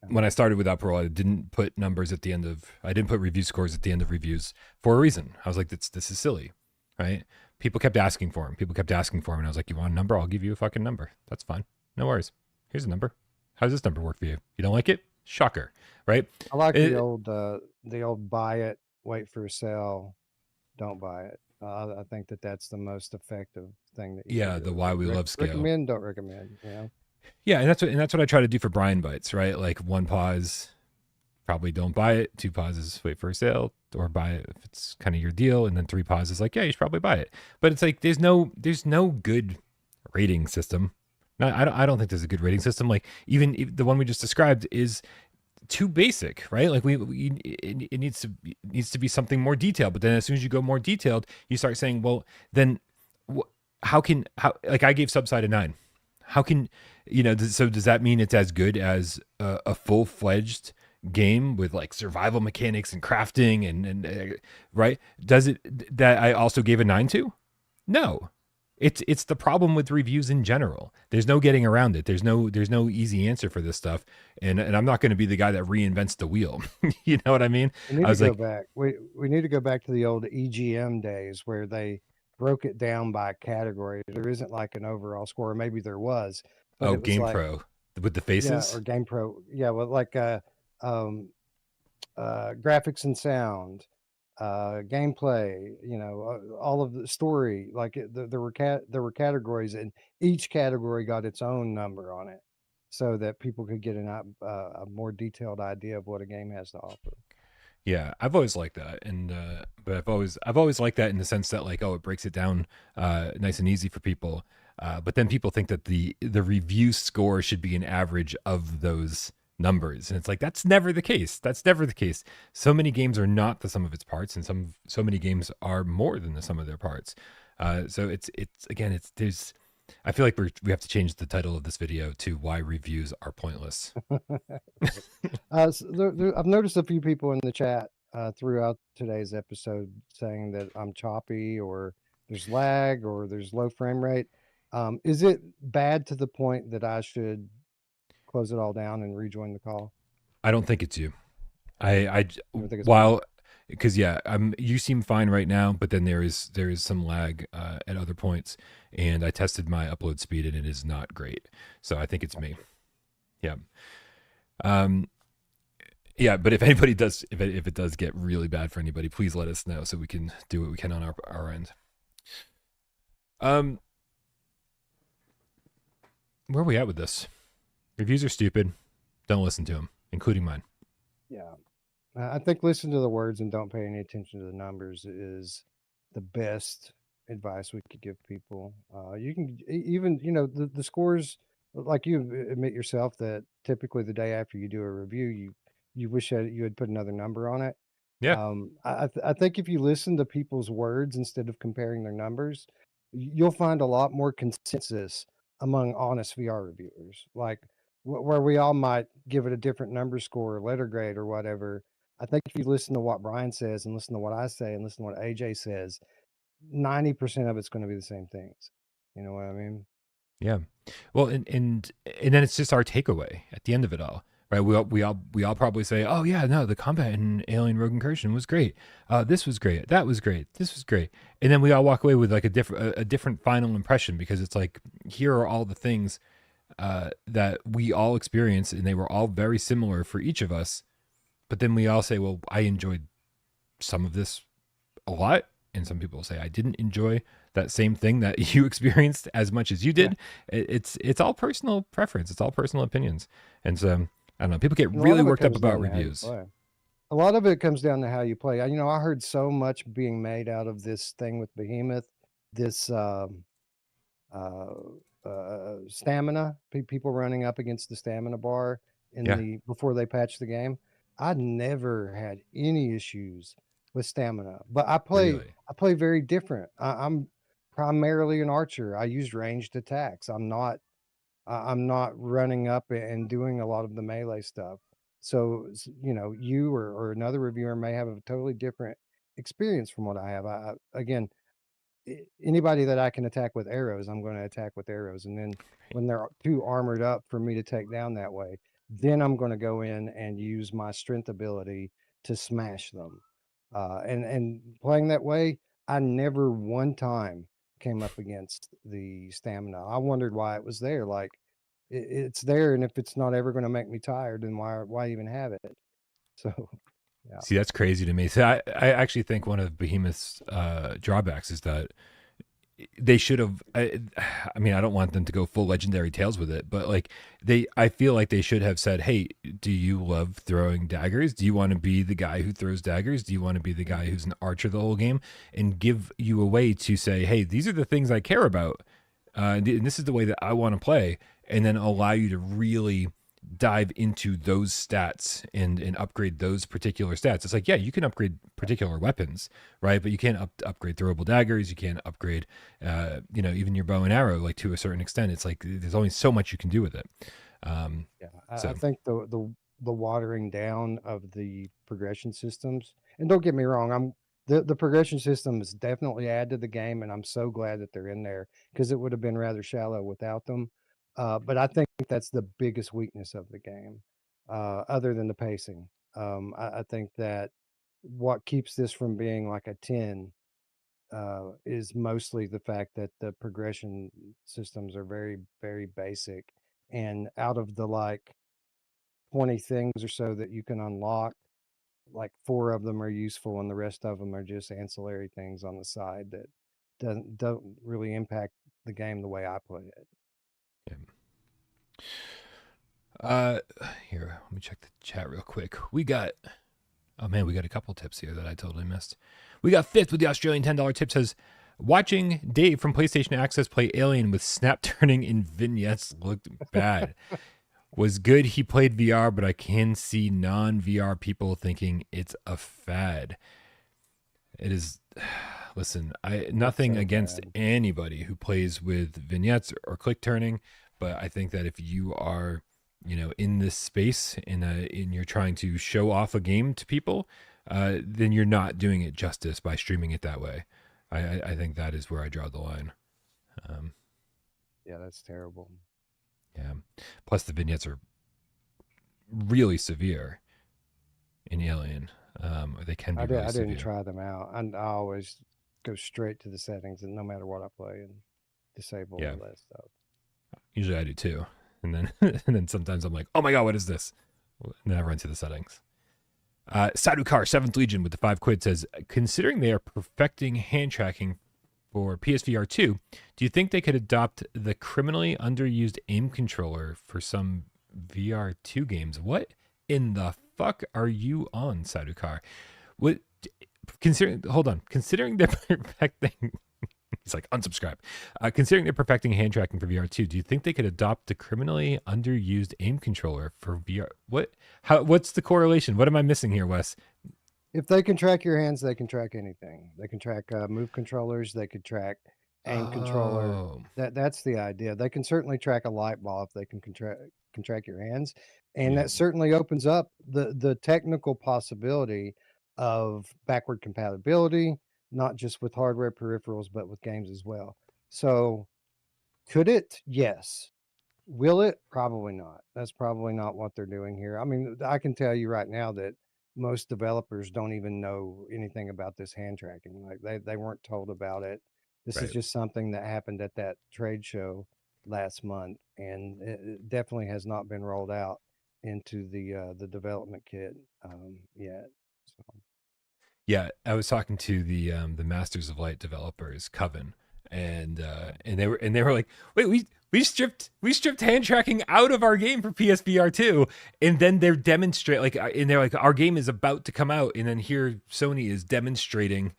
A: When I started without Parole, I didn't put numbers at the end of. I didn't put review scores at the end of reviews for a reason. I was like, this is silly, right? People kept asking for them. People kept asking for them, and I was like, you want a number? I'll give you a fucking number. That's fine. No worries. Here's a number. How does this number work for you? You don't like it? Shocker, right?
B: I like
A: It,
B: the old buy it, wait for a sale, don't buy it. I think that's the most effective thing that you can
A: yeah,
B: do.
A: the why we love scale.
B: Recommend, don't recommend.
A: Yeah, and that's what I try to do for Brian Bites, right? Like one pause, probably don't buy it. Two pauses, wait for a sale, or buy it if it's kind of your deal, and then three pauses, like, yeah, you should probably buy it. But it's like there's no good rating system. No, I don't think there's a good rating system. Like even the one we just described is too basic, right? Like it needs to be something more detailed. But then as soon as you go more detailed, you start saying, well, then how like I gave Subside a 9. How can so does that mean it's as good as a full-fledged game with like survival mechanics and crafting and right? Does it that I also gave a 9 to? No. It's the problem with reviews in general. There's no getting around it. There's no easy answer for this stuff. And I'm not going to be the guy that reinvents the wheel. You know what I mean?
B: We need
A: I
B: to
A: was
B: go
A: like,
B: back. We need to go back to the old EGM days where they broke it down by category. There isn't like an overall score, or maybe there was, but
A: oh,
B: it was
A: Game
B: like,
A: Pro with the
B: yeah,
A: faces.
B: or Game Pro, yeah, well, like um, graphics and sound, gameplay, all of the story. Like there were categories, and each category got its own number on it, so that people could get a more detailed idea of what a game has to offer.
A: Yeah, I've always liked that, and but I've always liked that in the sense that like, oh, it breaks it down nice and easy for people. But then people think that the review score should be an average of those numbers, and it's like that's never the case. That's never the case. So many games are not the sum of its parts, and so many games are more than the sum of their parts. So it's again, it's there's. I feel like we have to change the title of this video to "Why Reviews Are Pointless."
B: I've noticed a few people in the chat throughout today's episode saying that I'm choppy, or there's lag, or there's low frame rate. Is it bad to the point that I should close it all down and rejoin the call?
A: I don't think it's you. I
B: I think it's me.
A: while because yeah, you seem fine right now, but then there is some lag at other points, and I tested my upload speed and it is not great. So I think it's me. Yeah. Um. Yeah, but if anybody does, if it does get really bad for anybody, please let us know so we can do what we can on our end. Um. Where are we at with this? Reviews are stupid. Don't listen to them, including mine.
B: Yeah. I think listen to the words and don't pay any attention to the numbers is the best advice we could give people. You can even, the scores, like you admit yourself that typically the day after you do a review, you wish that you had put another number on it.
A: Yeah.
B: I think if you listen to people's words instead of comparing their numbers, you'll find a lot more consensus among honest VR reviewers. Like where we all might give it a different number score or letter grade or whatever. I think if you listen to what Brian says and listen to what I say and listen to what AJ says, 90% of it's going to be the same things. You know what I mean?
A: Yeah. Well, and then it's just our takeaway at the end of it all. right? We all probably say, "Oh yeah, no, the combat in Alien Rogue Incursion was great. This was great. That was great. This was great." And then we all walk away with like a different final impression because it's like here are all the things that we all experienced, and they were all very similar for each of us. But then we all say, "Well, I enjoyed some of this a lot," and some people say, "I didn't enjoy that same thing that you experienced as much as you
B: Yeah.
A: did." It's all personal preference. It's all personal opinions, and so I don't know. People get
B: And a lot
A: really
B: of it
A: worked up
B: comes
A: about
B: down to how you
A: reviews.
B: play. A lot of it comes down to how you play. You know, I heard so much being made out of this thing with Behemoth, this uh, stamina, people running up against the stamina bar in
A: Yeah,
B: the before they patched the game. I never had any issues with stamina, but
A: really.
B: I play very different. I'm primarily an archer. I use ranged attacks. I'm not running up and doing a lot of the melee stuff. So, you know, you or another reviewer may have a totally different experience from what I have. Again, anybody that I can attack with arrows, I'm going to attack with arrows. And then when they're too armored up for me to take down that way, then I'm going to go in and use my strength ability to smash them. And playing that way, I never one time came up against the stamina. I wondered why it was there. Like it's there, and if it's not ever going to make me tired, then why even have it? So yeah,
A: See, that's crazy to me. So I actually think one of Behemoth's drawbacks is that they should have. I mean, I don't want them to go full Legendary Tales with it, but like I feel like they should have said, "Hey, do you love throwing daggers? Do you want to be the guy who throws daggers? Do you want to be the guy who's an archer the whole game?" And give you a way to say, "Hey, these are the things I care about, and this is the way that I want to play," and then allow you to really dive into those stats and upgrade those particular stats. It's like, yeah, you can upgrade particular weapons, right? But you can't upgrade throwable daggers. You can't upgrade, even your bow and arrow, like to a certain extent. It's like there's only so much you can do with it. Um,
B: yeah. I
A: so
B: think the watering down of the progression systems, and don't get me wrong, the progression systems definitely add to the game, and I'm so glad that they're in there because it would have been rather shallow without them. But I think that's the biggest weakness of the game, other than the pacing. I think that what keeps this from being like a 10 is mostly the fact that the progression systems are very, very basic. And out of the like 20 things or so that you can unlock, like four of them are useful, and the rest of them are just ancillary things on the side that don't really impact the game the way I play it.
A: yeah. Uh, Here, let me check the chat real quick. Oh man, we got a couple tips here that I totally missed. We got fifth with the Australian $10 tip says, watching Dave from PlayStation Access play Alien with snap turning in vignettes looked bad. Was good he played VR, but I can see non-VR people thinking it's a fad. It is. Listen, I
B: It's
A: nothing
B: so
A: against
B: bad.
A: anybody who plays with vignettes or click turning, but I think that if you are, in this space in you're trying to show off a game to people, then you're not doing it justice by streaming it that way. I think that is where I draw the line. Um,
B: Yeah, that's terrible.
A: yeah. Plus, the vignettes are really severe in Alien, or they can be really
B: I didn't
A: severe.
B: try them out. I always go straight to the settings, and no matter what I play, and disable
A: Yeah,
B: all that stuff.
A: usually I do too. And then and then sometimes I'm like, oh my god, what is this? And then I run to the settings. Sadukar, 7th Legion with the 5 quid says, considering they are perfecting hand tracking for PSVR2, do you think they could adopt the criminally underused aim controller for some VR2 games? What in the fuck are you on, Sadukar? What considering they're perfecting he's like, unsubscribe. Considering they're perfecting hand tracking for VR2, do you think they could adopt the criminally underused aim controller for VR? What's the correlation? What am I missing here, Wes?
B: If they can track your hands, they can track anything. They can track move controllers. They could track aim controller.
A: Oh,
B: That's the idea. They can certainly track a light ball if they can track your hands, and
A: yeah,
B: that certainly opens up the technical possibility of backward compatibility, not just with hardware peripherals, but with games as well. So, could it? Yes. Will it? Probably not. That's probably not what they're doing here. I mean, I can tell you right now that most developers don't even know anything about this hand tracking. Like they weren't told about it. This is
A: Right.
B: just something that happened at that trade show last month, and it definitely has not been rolled out into the development kit yet. So,
A: Yeah, I was talking to the Masters of Light developers, Coven, and they were like, wait, we stripped hand tracking out of our game for PSVR2, and then they're demonstrate like, and they're like, our game is about to come out, and then here Sony is demonstrating,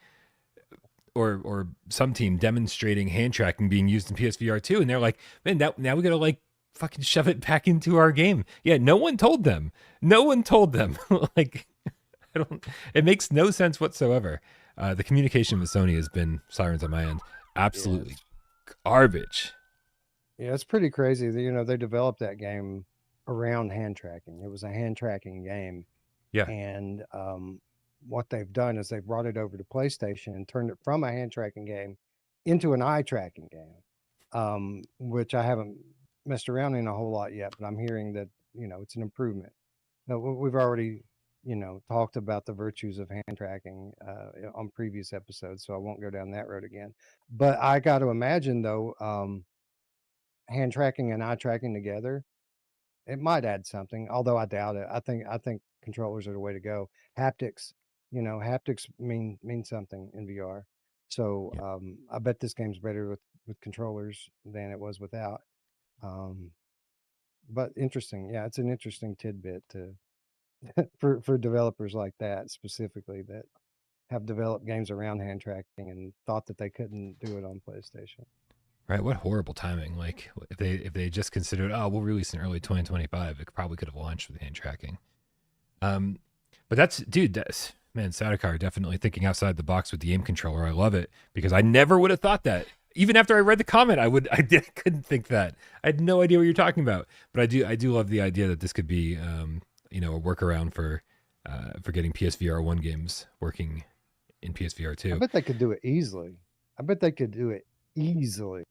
A: or some team demonstrating hand tracking being used in PSVR2, and they're like, man, now we gotta like fucking shove it back into our game. Yeah, no one told them. No one told them. Like, I don't. It makes no sense whatsoever. The communication with Sony has been sirens on my end.
B: yeah,
A: Absolutely garbage.
B: yeah, it's pretty crazy that they developed that game around hand tracking. It was a hand tracking game,
A: Yeah,
B: and what they've done is they've brought it over to PlayStation and turned it from a hand tracking game into an eye tracking game, which I haven't messed around in a whole lot yet, but I'm hearing that it's an improvement. Now, we've already talked about the virtues of hand tracking on previous episodes, so I won't go down that road again. But I got to imagine though, hand tracking and eye tracking together, it might add something, although I doubt it. I think controllers are the way to go. Haptics, haptics mean something in VR. So
A: yeah.
B: I bet this game's better with controllers than it was without. Um, but interesting, yeah, it's an interesting tidbit to for developers like that specifically that have developed games around hand tracking and thought that they couldn't do it on PlayStation.
A: Right. What horrible timing. Like if they just considered, oh, we'll release in early 2025, it probably could have launched with hand tracking. Um, but that's, dude, that's, man, Sadakar definitely thinking outside the box with the aim controller. I love it because I never would have thought that. Even after I read the comment, couldn't think that. I had no idea what you're talking about. But I do love the idea that this could be, a workaround for getting PSVR1 games working in
B: I
A: PSVR2.
B: bet they could do it easily. I bet they could do it easily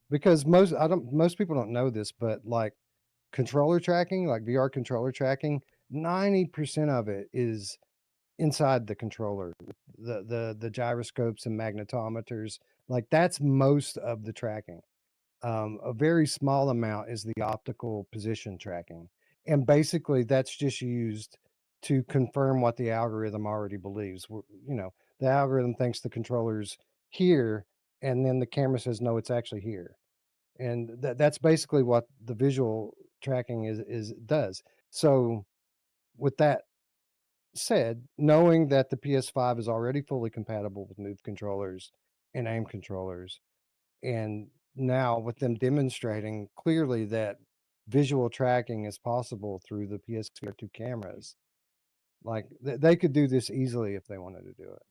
B: because most people don't know this, but like controller tracking, like VR controller tracking, 90% of it is inside the controller. The gyroscopes and magnetometers, like that's most of the tracking. A very small amount is the optical position tracking. And basically, that's just used to confirm what the algorithm already believes. The algorithm thinks the controller's here, and then the camera says, no, it's actually here. And that's basically what the visual tracking is does. So, with that said, knowing that the PS5 is already fully compatible with Move controllers and aim controllers, and now with them demonstrating clearly that visual tracking is possible through the PSVR2 cameras, like they could do this easily if they wanted to do it.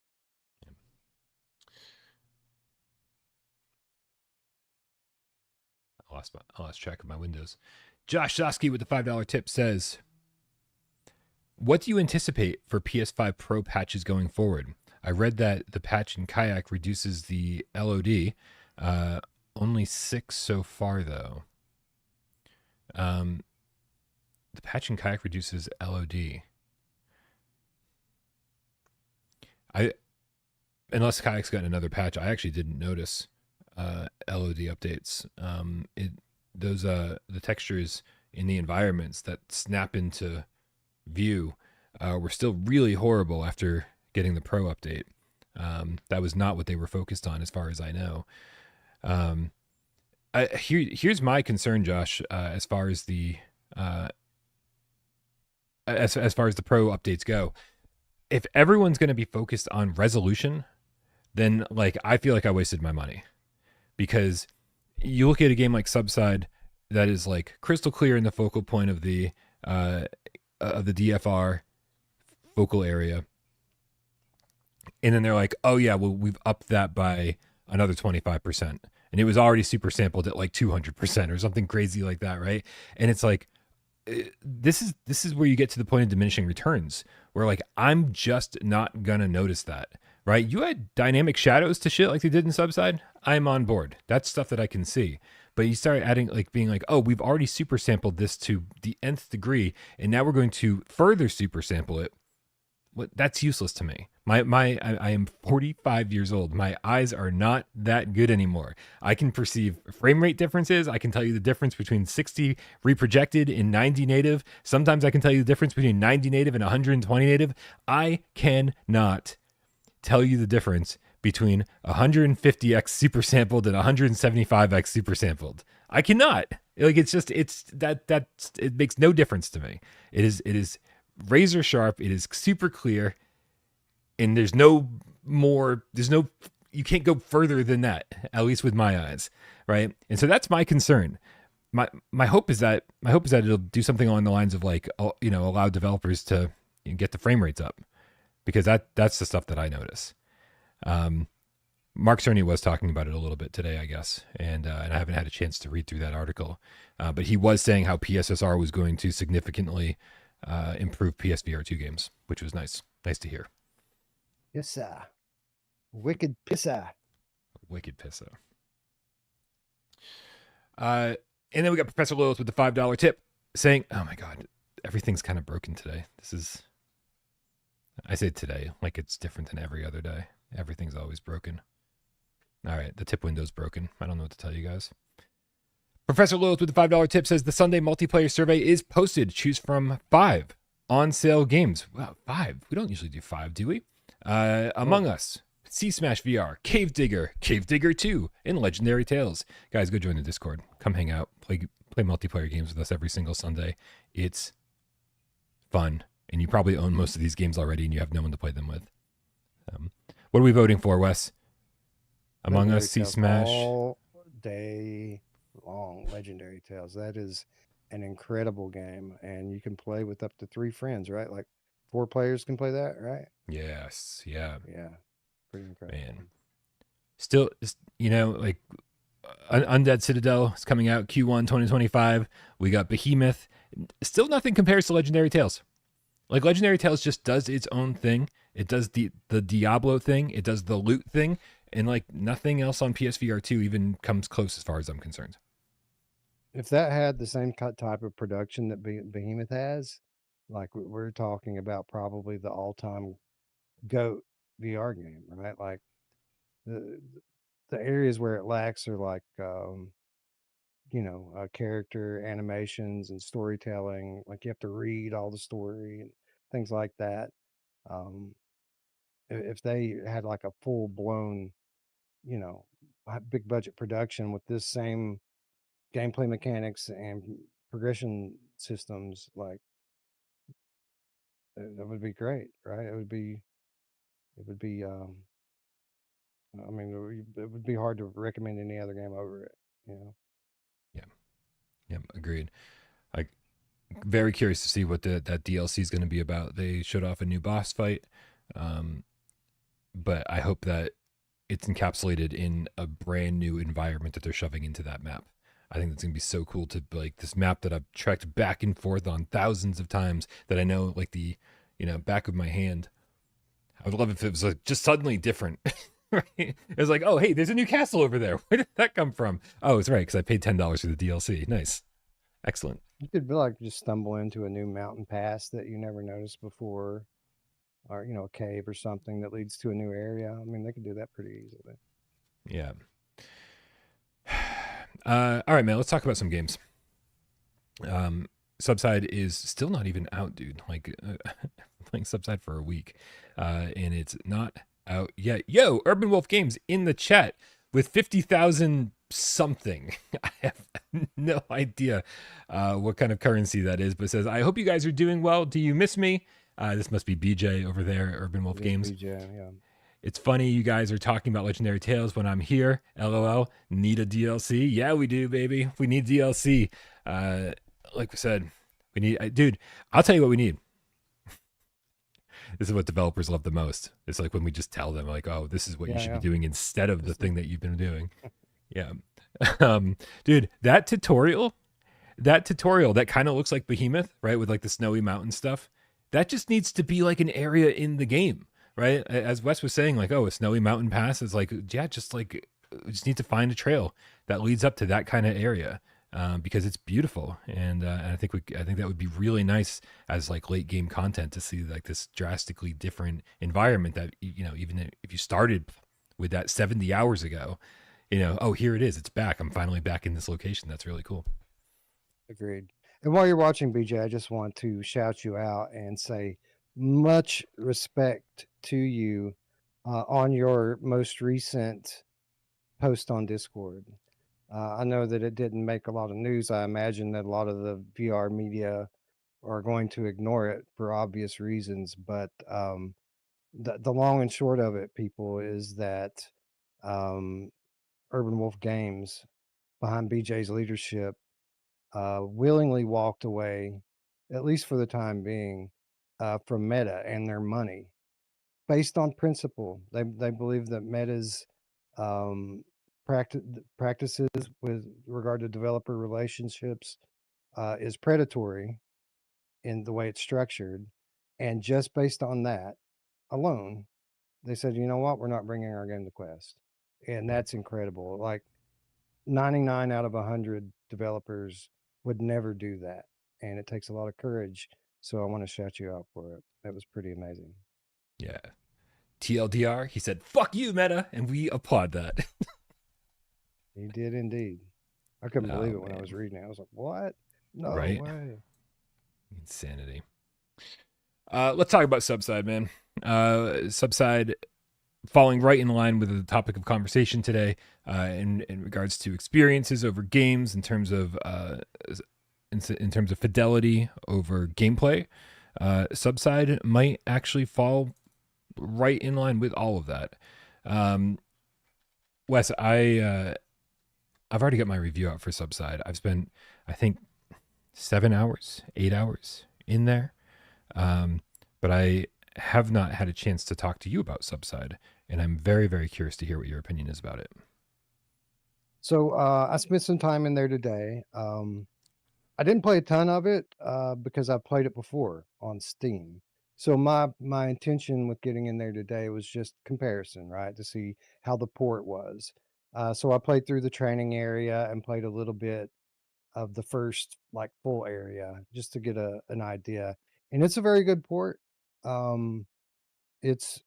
A: I lost track of my windows. Josh Sosky with the $5 tip says, what do you anticipate for PS5 Pro patches going forward? I read that the patch in Kayak reduces the LOD. Only 6 so far, though. The patch in Kayak reduces LOD. Unless Kayak's got another patch, I actually didn't notice LOD updates. The textures in the environments that snap into view were still really horrible after getting the Pro update. That was not what they were focused on, as far as I know. Here's my concern, Josh, as far as the as far as the Pro updates go. If everyone's going to be focused on resolution, then like I feel like I wasted my money, because you look at a game like Subside that is like crystal clear in the focal point of the DFR focal area, and then they're like, oh yeah, well we've upped that by another 25%, and it was already super sampled at like 200% or something crazy like that, right? And it's like, this is where you get to the point of diminishing returns, where like I'm just not gonna notice that, right? You had dynamic shadows to shit like they did in Subside, I'm on board. That's stuff that I can see. But you start adding like being like, oh, we've already super sampled this to the nth degree, and now we're going to further super sample it. That's useless to me. I am 45 years old. My eyes are not that good anymore. I can perceive frame rate differences. I can tell you the difference between 60 reprojected and 90 native. Sometimes I can tell you the difference between 90 native and 120 native. I cannot tell you the difference between 150x super sampled and 175x super sampled. I cannot. Like it's it makes no difference to me. It is razor sharp. It is super clear, and you can't go further than that, at least with my eyes, right? And so that's my concern. My hope is that it'll do something along the lines of like, allow developers to get the frame rates up, because that's the stuff that I notice. Mark Cerny was talking about it a little bit today, I guess, and I haven't had a chance to read through that article, but he was saying how PSSR was going to significantly improve PSVR2 games, which was nice to hear.
B: Yes, sir. Wicked pisser.
A: And then we got Professor Lilith with the $5 tip saying, oh my God, everything's kind of broken today. I say today like it's different than every other day. Everything's always broken. All right, the tip window's broken. I don't know what to tell you guys. Professor Lilith with the $5 tip says the Sunday multiplayer survey is posted. Choose from 5 on sale games. Wow, 5. We don't usually do 5, do we? Among Us, Sea Smash VR, Cave Digger 2, and Legendary Tales. Guys, go join the Discord. Come hang out. Play multiplayer games with us every single Sunday. It's fun. And you probably own most of these games already and you have no one to play them with. What are we voting for, Wes? Among Us, Sea Smash.
B: All day long, Legendary Tales. That is an incredible game, and you can play with up to 3 friends, right? Like 4 players can play that, right?
A: Yes, yeah.
B: Pretty incredible.
A: Man. Still, like Undead Citadel is coming out Q1 2025. We got Behemoth. Still nothing compares to Legendary Tales. Like Legendary Tales just does its own thing. It does the Diablo thing. It does the loot thing. And like nothing else on PSVR2 even comes close as far as I'm concerned.
B: If that had the same type of production that Behemoth has, like we're talking about probably the all-time GOAT VR game, right? Like the areas where it lacks are like, character animations and storytelling. Like you have to read all the story and things like that. If they had like a full-blown, big budget production with this same gameplay mechanics and progression systems, like that would be great, right? It would be I mean, it would be hard to recommend any other game over it,
A: Yeah, agreed. Like very curious to see what that DLC is going to be about. They showed off a new boss fight, but I hope that it's encapsulated in a brand new environment that they're shoving into that map. I think that's going to be so cool to like this map that I've trekked back and forth on thousands of times that I know like the, back of my hand. I would love if it was like just suddenly different. Right? It was like, oh, hey, there's a new castle over there. Where did that come from? Oh, it's right, because I paid $10 for the DLC. Nice. Excellent.
B: You could like just stumble into a new mountain pass that you never noticed before, or a cave or something that leads to a new area. I mean, they could do that pretty easily.
A: Yeah. All right, man. Let's talk about some games. Subside is still not even out, dude. Like playing Subside for a week, and it's not out yet. Yo, Urban Wolf Games in the chat with 50,000 something. I have no idea what kind of currency that is, but says, I hope you guys are doing well. Do you miss me? This must be BJ over there, Urban Wolf Games.
B: BJ, yeah.
A: It's funny you guys are talking about Legendary Tales when I'm here. LOL. Need a DLC? Yeah, we do, baby. We need DLC. Like we said, we need... dude, I'll tell you what we need. This is what developers love the most. It's like when we just tell them, like, oh, this is what you should be doing instead of the thing that you've been doing. Yeah. Dude, that tutorial that kind of looks like Behemoth, right? With like the snowy mountain stuff. That just needs to be like an area in the game, right? As Wes was saying, like, oh, a snowy mountain pass is like, yeah, just like we just need to find a trail that leads up to that kind of area, because it's beautiful, and I think that would be really nice as like late game content to see like this drastically different environment that even if you started with that 70 hours ago, oh, here it is, it's back. I'm finally back in this location. That's really cool.
B: Agreed. And while you're watching, BJ, I just want to shout you out and say much respect to you on your most recent post on Discord. I know that it didn't make a lot of news. I imagine that a lot of the VR media are going to ignore it for obvious reasons. But the long and short of it, people, is that um, Urban Wolf Games, behind BJ's leadership, willingly walked away, at least for the time being, from Meta and their money based on principle. They believe that Meta's um, practices with regard to developer relationships is predatory in the way it's structured, and just based on that alone, they said, you know what, we're not bringing our game to Quest, and that's incredible. Like 99 out of 100 developers would never do that, and it takes a lot of courage. So I want to shout you out for it. That was pretty amazing.
A: Yeah. TLDR, he said, "Fuck you, Meta," and we applaud that.
B: He did indeed. I couldn't believe
A: Oh
B: it when I was
A: man,
B: reading it. I was like, what? No
A: right?
B: way.
A: Insanity. Let's talk about Subside, man. Subside falling right in line with the topic of conversation today, in regards to experiences over games, in terms of in terms of fidelity over gameplay. Subside might actually fall right in line with all of that. Um, Wes, I've already got my review out for Subside. I've spent, I think, 7 hours, 8 hours in there, but I have not had a chance to talk to you about Subside, and I'm very, very curious to hear what your opinion is about it.
B: So I spent some time in there today. I didn't play a ton of it because I played it before on Steam. So my intention with getting in there today was just comparison, right, to see how the port was. So I played through the training area and played a little bit of the first like full area just to get an idea. And it's a very good port. Um, it's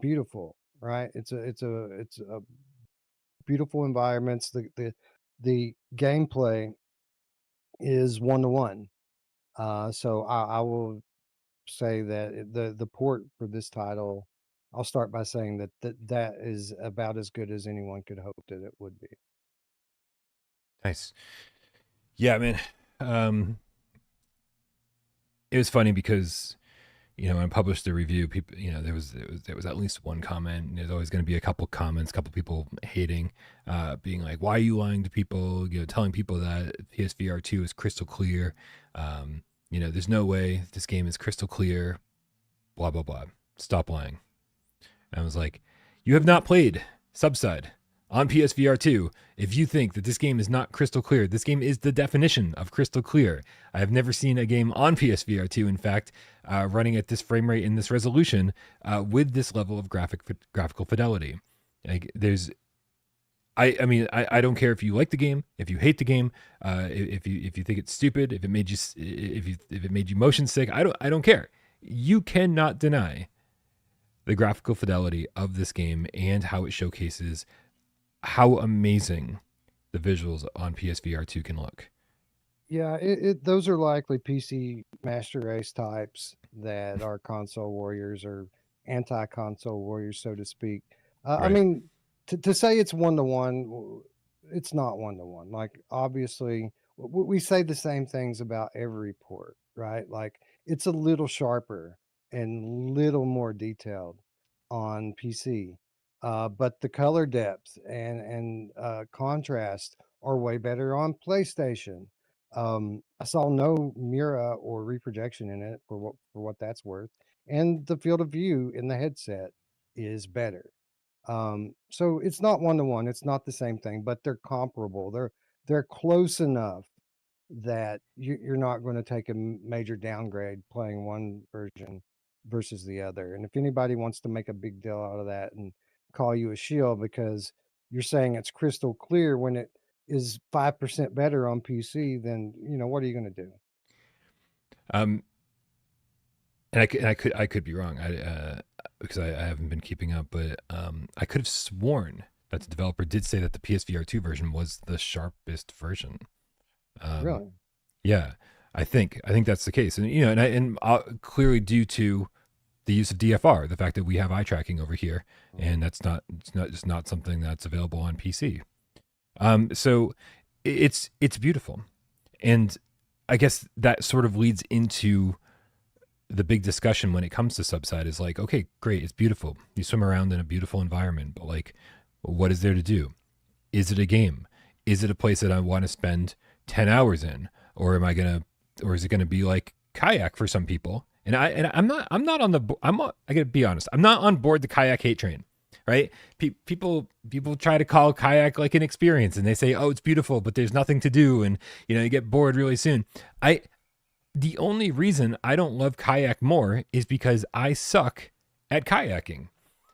B: beautiful, right? It's a beautiful environments. The gameplay is 1-to-1. So I will say that the port for this title, I'll start by saying that is about as good as anyone could hope that it would be.
A: Nice. Yeah, man. Um, it was funny because when I published the review, people, there was at least one comment. And there's always going to be a couple comments, a couple people hating, being like, "Why are you lying to people?" Telling people that PSVR2 is crystal clear. There's no way this game is crystal clear. Blah blah blah. Stop lying. And I was like, "You have not played Subside on PSVR2. If you think that this game is not crystal clear, this game is the definition of crystal clear. I have never seen a game on PSVR2, in fact, running at this frame rate in this resolution, with this level of graphical fidelity. Like, I mean, I don't care if you like the game, if you hate the game, if you think it's stupid, if it made you motion sick. I don't care. You cannot deny the graphical fidelity of this game and how it showcases how amazing the visuals on PSVR2 can look.
B: Yeah, those are likely PC master race types that are console warriors or anti-console warriors, so to speak. I
A: Right.
B: mean, to say it's 1-to-1, it's not 1-to-1. Like, obviously, we say the same things about every port, right? Like, it's a little sharper and little more detailed on PC, but the color depth and contrast are way better on PlayStation. I saw no Mira or reprojection in it for what that's worth, and the field of view in the headset is better. So it's not 1-to-1. It's not the same thing, but they're comparable. They're close enough that you're not going to take a major downgrade playing one version versus the other. And if anybody wants to make a big deal out of that and call you a shield because you're saying it's crystal clear when it is 5% better on PC, then, what are you going to do?
A: Um, and I could be wrong. Because I haven't been keeping up, but I could have sworn that the developer did say that the PSVR2 version was the sharpest version. Um,
B: Really?
A: yeah, I think that's the case, and clearly due to the use of DFR, the fact that we have eye tracking over here, and it's not something that's available on PC. So it's beautiful, and I guess that sort of leads into the big discussion when it comes to Subside is like, okay, great, it's beautiful. You swim around in a beautiful environment, but like, what is there to do? Is it a game? Is it a place that I want to spend 10 hours in? Or or is it gonna be like kayak for some people? I'm not on the I gotta be honest, I'm not on board the kayak hate train, right? People try to call kayak like an experience, and they say, oh, it's beautiful, but there's nothing to do, and you get bored really soon. The only reason I don't love kayak more is because I suck at kayaking,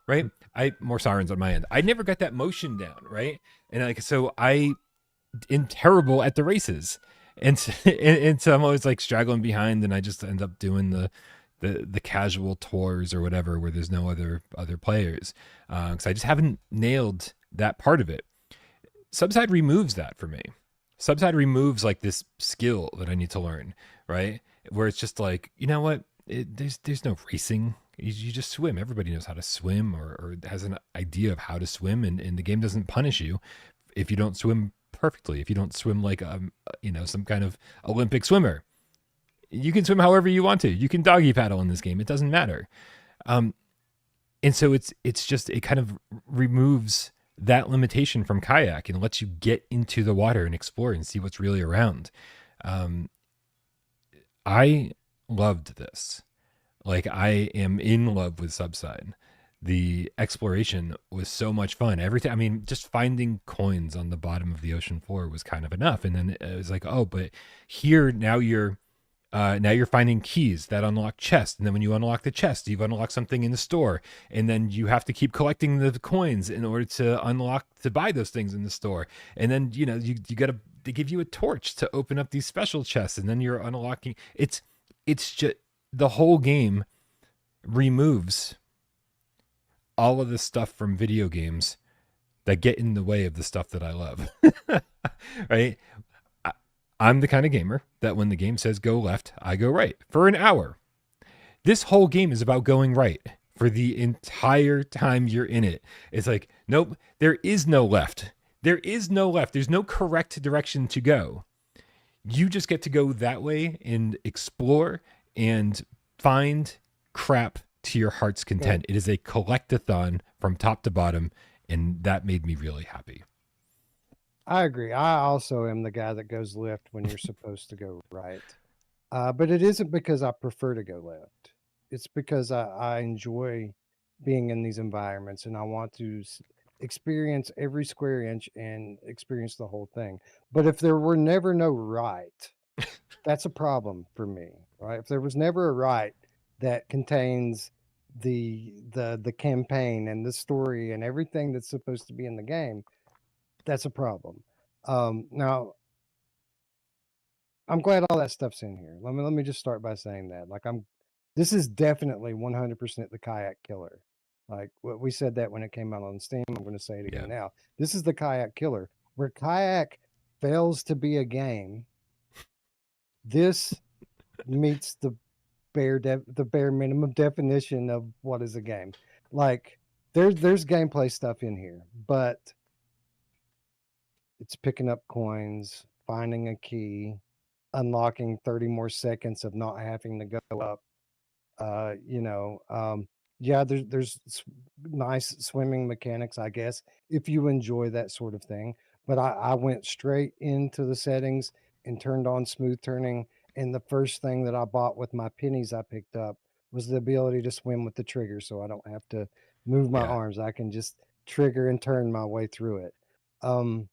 A: right? I more sirens on my end. I never got that motion down, right? And like so I am terrible at the races. And so I'm always like straggling behind, and I just end up doing the casual tours or whatever where there's no other players, because I just haven't nailed that part of it. Subside removes that for me. Subside removes like this skill that I need to learn, right? Where it's just like, you know what? There's no racing. You just swim. Everybody knows how to swim, or has an idea of how to swim, and the game doesn't punish you if you don't swim perfectly. If you don't swim like some kind of Olympic swimmer, you can swim however you want to. You can doggy paddle in this game. It doesn't matter. And so it's just, it kind of removes that limitation from kayak and lets you get into the water and explore and see what's really around. I loved this. Like, I am in love with Subside. The exploration was so much fun. Every time, I mean, just finding coins on the bottom of the ocean floor was kind of enough. And then it was like, oh, but here now you're finding keys that unlock chests, and then when you unlock the chest, you've unlocked something in the store, and then you have to keep collecting the coins in order to buy those things in the store. And then you gotta, they give you a torch to open up these special chests, and then you're unlocking. It's just, the whole game removes all of the stuff from video games that get in the way of the stuff that I love. Right? I'm the kind of gamer that when the game says go left, I go right for an hour. This whole game is about going right for the entire time you're in it. It's like, nope, there is no left. There is no left. There's no correct direction to go. You just get to go that way and explore and find crap to your heart's content. It is a collectathon from top to bottom, and that made me really happy.
B: I agree. I also am the guy that goes left when you're supposed to go right. But it isn't because I prefer to go left. It's because I enjoy being in these environments, and I want to experience every square inch and experience the whole thing. But if there were never no right, that's a problem for me, right? If there was never a right that contains the campaign and the story and everything that's supposed to be in the game, that's a problem. Now I'm glad all that stuff's in here. Let me just start by saying that. Like, this is definitely 100% the kayak killer. Like, what we said that when it came out on Steam, I'm going to say it again now. This is the kayak killer. Where kayak fails to be a game, this meets the bare minimum definition of what is a game. Like, there's gameplay stuff in here, but it's picking up coins, finding a key, unlocking 30 more seconds of not having to go up. Yeah, there's nice swimming mechanics, I guess, if you enjoy that sort of thing. But I went straight into the settings and turned on smooth turning. And the first thing that I bought with my pennies I picked up was the ability to swim with the trigger, so I don't have to move my
A: Yeah.
B: arms. I can just trigger and turn my way through it. Um,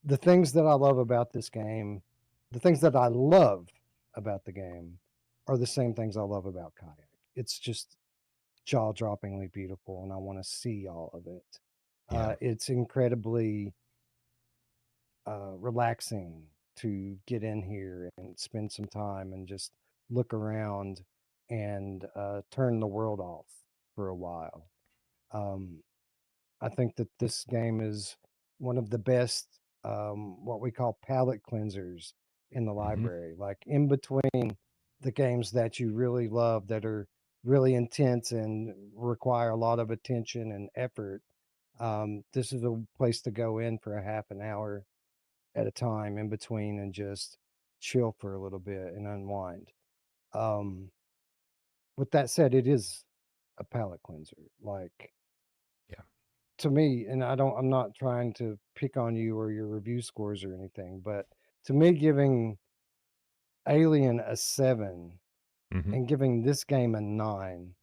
B: the things that I love about this game, the things that I love about the game are the same things I love about kayak. It's just jaw-droppingly beautiful, and I want to see all of it.
A: Yeah.
B: It's incredibly relaxing to get in here and spend some time and just look around and turn the world off for a while. Um, I think that this game is one of the best, what we call palate cleansers in the
A: Hmm.
B: library. Like in between the games that you really love that are really intense and require a lot of attention and effort, this is a place to go in for a half an hour at a time in between and just chill for a little bit and unwind. Um, with that said, it is a palate cleanser. Like
A: Yeah.
B: to me, and I'm not trying to pick on you or your review scores or anything, but to me, giving Alien a 7
A: Hmm.
B: and giving this game a 9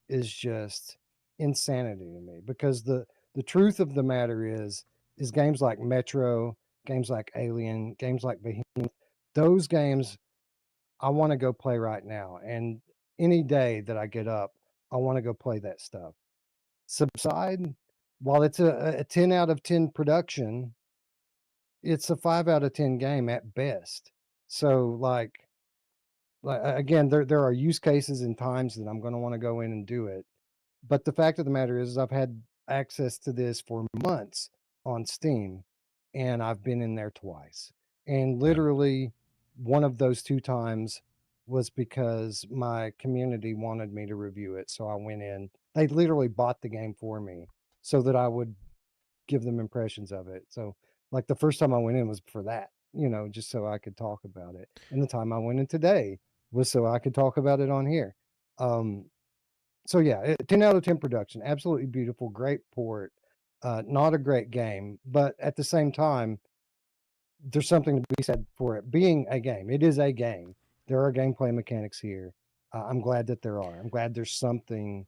B: is just insanity to me because the truth of the matter is games like Metro, games like Alien, games like Behemoth, those games I want to go play right now. And any day that I get up, I want to go play that stuff. Subside, while it's a 10 out of 10 production, it's a 5 out of 10 game at best. So again, there are use cases and times that I'm going to want to go in and do it. But the fact of the matter is I've had access to this for months on Steam and I've been in there twice. And
A: Yeah.
B: literally one of those two times was because my community wanted me to review it. So I went in. They literally bought the game for me so that I would give them impressions of it. So like the first time I went in was for that, just so I could talk about it. And the time I went in today was so I could talk about it on here. Um, so yeah, 10 out of 10 production, absolutely beautiful, great port. Not a great game, but at the same time, there's something to be said for it being a game. It is a game. There are gameplay mechanics here. I'm glad that there are. I'm glad there's something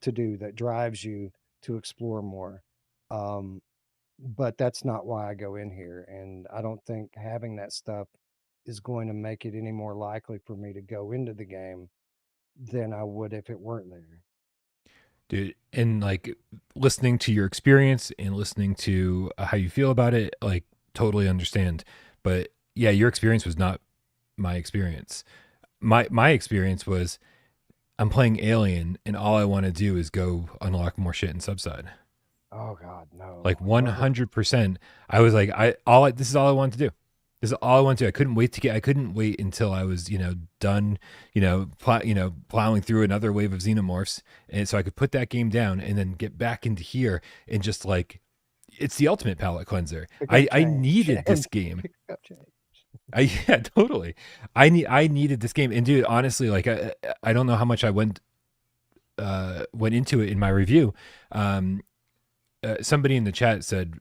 B: to do that drives you to explore more. Um, but that's not why I go in here. And I don't think having that stuff is going to make it any more likely for me to go into the game than I would if it weren't there.
A: Dude, and like listening to your experience and listening to how you feel about it, like totally understand. But yeah, your experience was not my experience. My experience was I'm playing Alien and all I want to do is go unlock more shit in Subside.
B: Oh God, no.
A: Like
B: Oh,
A: 100%. I was like this is all I wanted to do. This is all I wanted to do. I couldn't wait until I was, done, plowing through another wave of xenomorphs and so I could put that game down and then get back into here and just like it's the ultimate palate cleanser.
B: pick up
A: I
B: change
A: needed
B: and
A: this game.
B: pick up change.
A: Yeah, totally. I needed this game. And dude, honestly, like I don't know how much I went into it in my review. Um Somebody in the chat said,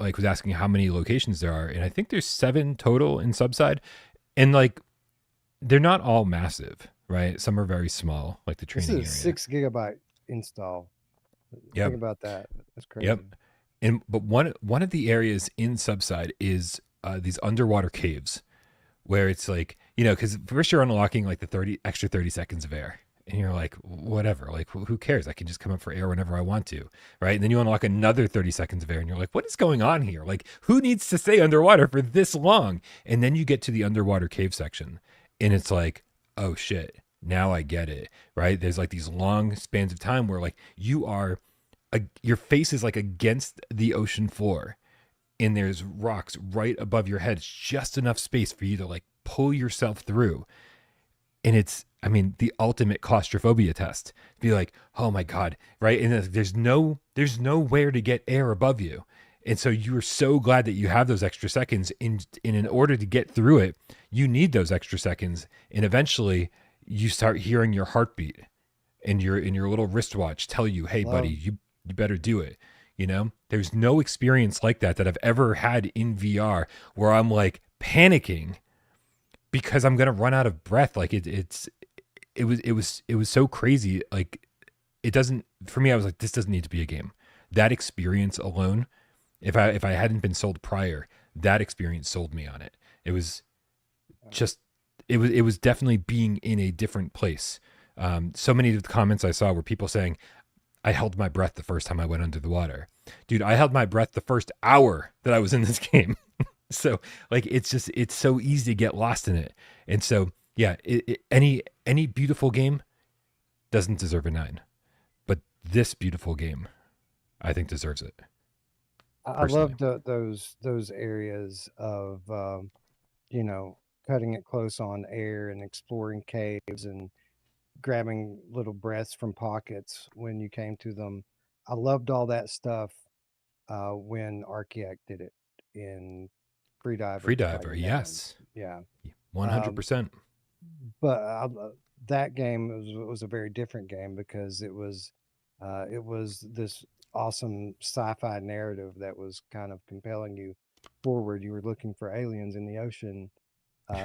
A: like was asking how many locations there are, and I think there's 7 total in Subside, and like they're not all massive, right? Some are very small, like the
B: This is
A: training
B: a
A: area.
B: 6 gigabyte install.
A: Yep,
B: Think about that. That's
A: yep.
B: crazy.
A: And but one of the areas in Subside is these underwater caves where it's like because first you're unlocking like the 30 seconds of air. And you're like, whatever, like, who cares? I can just come up for air whenever I want to, right? And then you unlock another 30 seconds of air, and you're like, what is going on here? Like, who needs to stay underwater for this long? And then you get to the underwater cave section, and it's like, oh shit, now I get it, right? There's like these long spans of time where like your face is like against the ocean floor, and there's rocks right above your head. It's just enough space for you to like pull yourself through, and it's the ultimate claustrophobia test. Be like, oh my god, right? And there's nowhere to get air above you, and so you are so glad that you have those extra seconds. In order to get through it, you need those extra seconds, and eventually you start hearing your heartbeat and your little wristwatch tell you, hey buddy,
B: Love.
A: you better do it. There's no experience like that I've ever had in VR where I'm like panicking because I'm gonna run out of breath. Like it was so crazy. Like it doesn't for me. I was like, this doesn't need to be a game. That experience alone, if I hadn't been sold prior, that experience sold me on it. It was just it was definitely being in a different place. So many of the comments I saw were people saying, I held my breath the first time I went under the water. Dude, I held my breath the first hour that I was in this game. So like it's so easy to get lost in it. And so yeah, any beautiful game doesn't deserve a 9. But this beautiful game, I think deserves it
B: I
A: personally.
B: love those areas of you know, cutting it close on air and exploring caves and grabbing little breaths from pockets when you came to them. I loved all that stuff when Archaeac did it in Freediver to
A: Freediver,
B: Fighting Man.
A: yes.
B: Yeah. Um,
A: 100%.
B: but that game was a very different game because it was this awesome sci-fi narrative that was kind of compelling you forward. You were looking for aliens in the ocean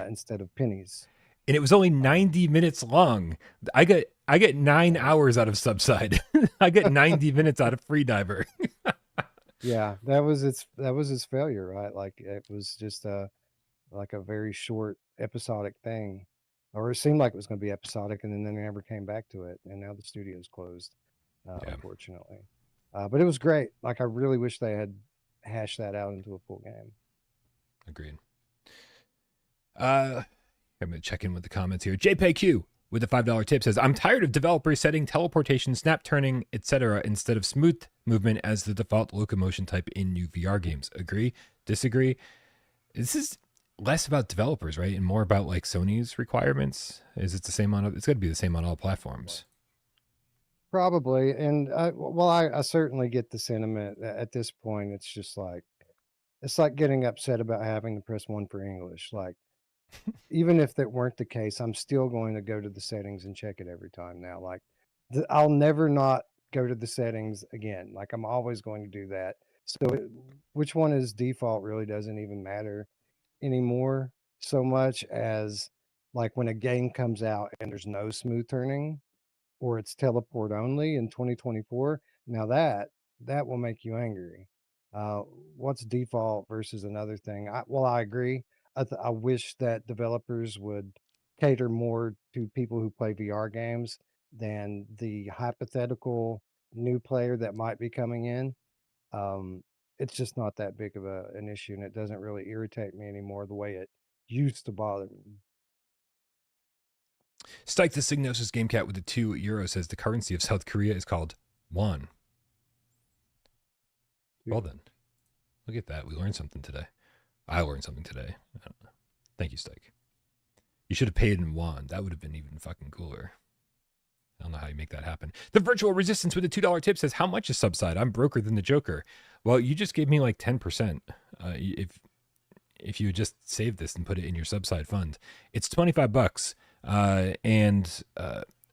B: instead of pennies.
A: And it was only
B: Um,
A: 90 minutes long. I get 9
B: yeah,
A: hours out of Subside. I get 90 minutes out of Freediver.
B: yeah, that was its failure, right? Like it was just like a very short episodic thing, or it seemed like it was going to be episodic, and then they never came back to it, and now the studio's closed,
A: Yeah,
B: unfortunately. But it was great. Like I really wish they had hashed that out into a full game.
A: agreed. I'm going to check in with the comments here. JPayQ with the $5 tip says, I'm tired of developers setting teleportation, snap turning, etc. instead of smooth movement as the default locomotion type in new VR games. Agree? Disagree? This is less about developers, right? And more about like Sony's requirements. Is it the same on, it's got to be the same on all platforms.
B: Probably, and well, I certainly get the sentiment. At this point, it's like getting upset about having to press one for English. Like even if that weren't the case, I'm still going to go to the settings and check it every time now. Like I'll never not go to the settings again. Like I'm always going to do that. So which one is default really doesn't even matter anymore so much as like when a game comes out and there's no smooth turning or it's teleport only in 2024. Now that will make you angry. Uh, what's default versus another thing? I agree. I wish that developers would cater more to people who play VR games than the hypothetical new player that might be coming in. Um, it's just not that big of an issue, and it doesn't really irritate me anymore the way it used to bother me.
A: Stike the Signosis Gamecat with the €2 says the currency of South Korea is called won. Well then, look at that. We learned something today. I learned something today. Thank you, Stike. You should have paid in won. That would have been even fucking cooler. I don't know how you make that happen. The Virtual Resistance with a $2 tip says, how much is Subside? I'm broker than the Joker. Well, you just gave me like 10%. If you would just save this and put it in your Subside fund, it's $25. And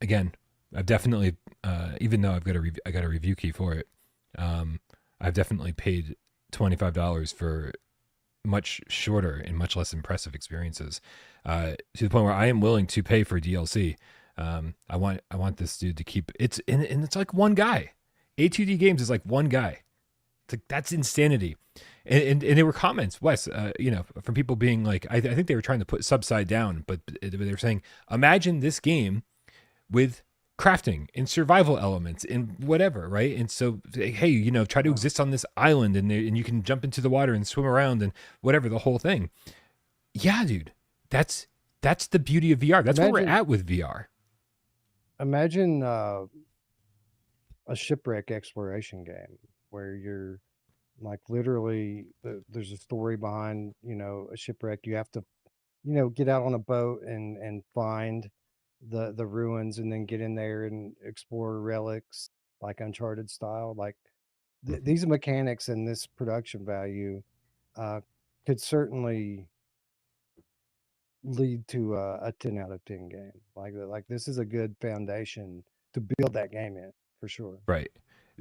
A: again, I've definitely, even though I got a review key for it, I've definitely paid $25 for much shorter and much less impressive experiences, to the point where I am willing to pay for DLC. I want this dude to keep and it's like one guy. A2D Games is like one guy. It's like, that's insanity. And there were comments, Wes, from people being like, I think they were trying to put Subside down, but they were saying, imagine this game with crafting and survival elements and whatever, right? And so, hey, try to
B: Wow.
A: exist on this island and you can jump into the water and swim around and whatever, the whole thing. Yeah, dude, that's the beauty of VR. That's where we're
B: Imagine
A: at with VR.
B: imagine a shipwreck exploration game where you're like literally there's a story behind a shipwreck. You have to get out on a boat and find the ruins and then get in there and explore relics like Uncharted style. Like
A: Mhm.
B: these mechanics and this production value uh, could certainly lead to a 10 out of 10 game. Like this is a good foundation to build that game in for sure.
A: Right.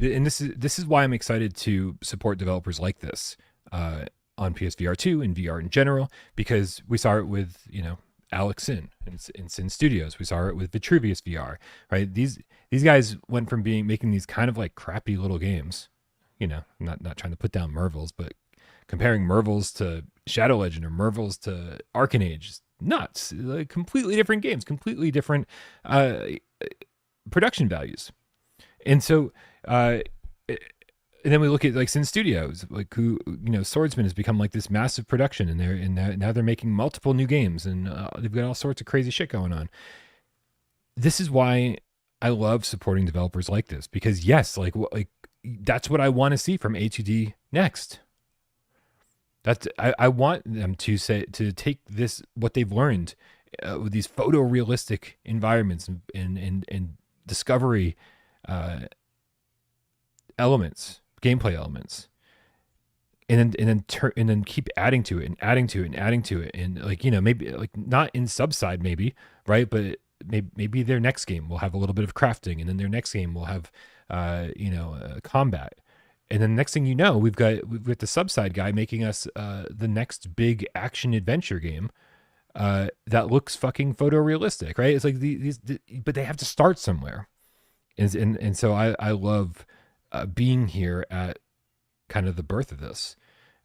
A: And this is why I'm excited to support developers like this, on PSVR2 and VR in general, because we saw it with Alex Sin in Sin Studios. We saw it with Vitruvius VR. Right. These guys went from making these kind of like crappy little games. Not trying to put down Mervils, but comparing Mervils to Shadow Legend or Mervils to Arcanage, nuts. Like completely different games, completely different production values. And so, uh, and then we look at like Sin Studios, like who Swordsman has become like this massive production, and now they're making multiple new games, and they've got all sorts of crazy shit going on. This is why I love supporting developers like this, because yes, like that's what I want to see from A2D next. I want them to take this, what they've learned with these photorealistic environments and discovery elements, gameplay elements, and then keep adding to it and adding to it and adding to it, and like maybe like not in Subside maybe, right, but maybe their next game will have a little bit of crafting, and then their next game will have combat. And then the next thing you know, we've got the Subside guy making us the next big action adventure game that looks fucking photorealistic, right? It's like but they have to start somewhere, and so I love being here at kind of the birth of this,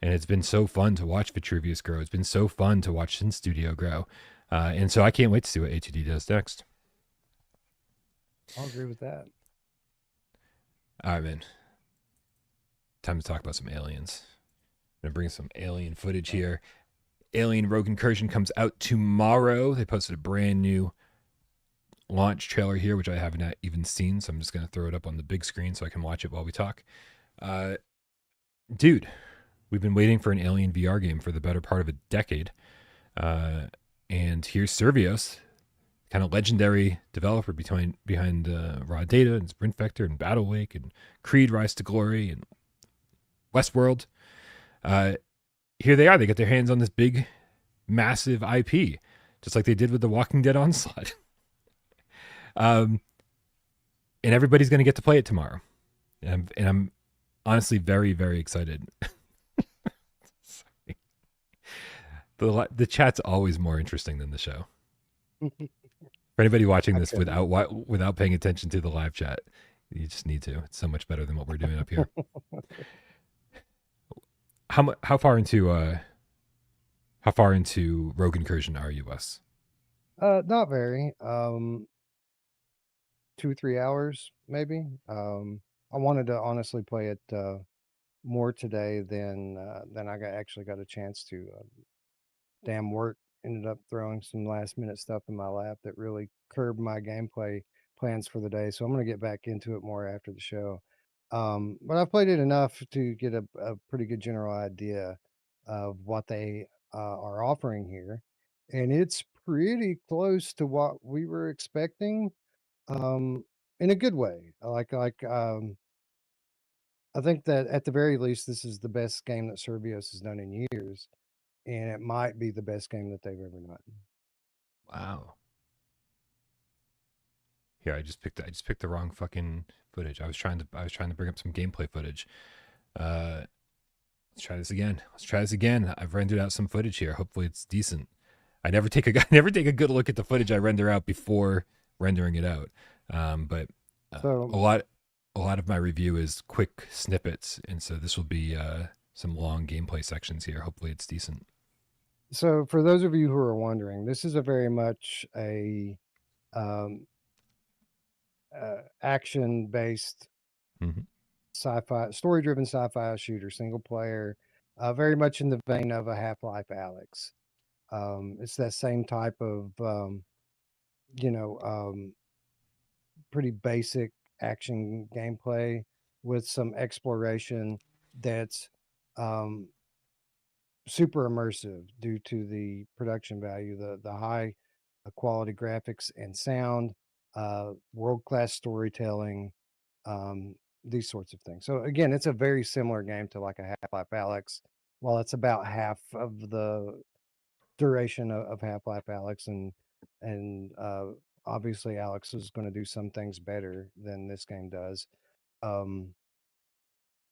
A: and it's been so fun to watch Vitruvius grow. It's been so fun to watch Sin Studio grow, and so I can't wait to see what A2D does next.
B: I'll agree with that.
A: All right, man. Time to talk about some aliens. I'm gonna bring some alien footage here. Alien Rogue Incursion comes out tomorrow. They posted a brand new launch trailer here, which I haven't even seen, so I'm just gonna throw it up on the big screen so I can watch it while we talk. Dude, we've been waiting for an Alien VR game for the better part of a decade, and here's Servios, kind of legendary developer behind Raw Data and Sprint Vector and Battle Wake and Creed: Rise to Glory and Westworld. Here they are. They get their hands on this big, massive IP, just like they did with The Walking Dead Onslaught. And everybody's going to get to play it tomorrow. And I'm honestly very, very excited. The chat's always more interesting than the show. For anybody watching this without paying attention to the live chat, you just need to. It's so much better than what we're doing up here. How far into Rogue Incursion are you, Wes?
B: Not very. 2-3 hours maybe. I wanted to honestly play it more today than actually got a chance to. Damn work ended up throwing some last minute stuff in my lap that really curbed my gameplay plans for the day. So I'm going to get back into it more after the show. But I've played it enough to get a pretty good general idea of what they are offering here. And it's pretty close to what we were expecting, um, in a good way. I think that at the very least, this is the best game that Servios has done in years, and it might be the best game that they've ever done.
A: Wow. Here, I just picked the wrong fucking footage. I was trying to bring up some gameplay footage. Let's try this again. I've rendered out some footage here. Hopefully it's decent. I never take a good look at the footage I render out before rendering it out. But
B: So
A: a lot of my review is quick snippets, and so this will be some long gameplay sections here. Hopefully it's decent.
B: So for those of you who are wondering, this is a very much a um, action-based
A: Mm-hmm.
B: sci-fi, story-driven sci-fi shooter, single player, very much in the vein of a Half-Life Alyx. It's that same type of you know pretty basic action gameplay with some exploration that's um, super immersive due to the production value, the high quality graphics and sound, world class storytelling, um, these sorts of things. So again, it's a very similar game to like a Half-Life Alyx. While it's about half of the duration of Half-Life Alyx, and obviously Alex is going to do some things better than this game does. Um,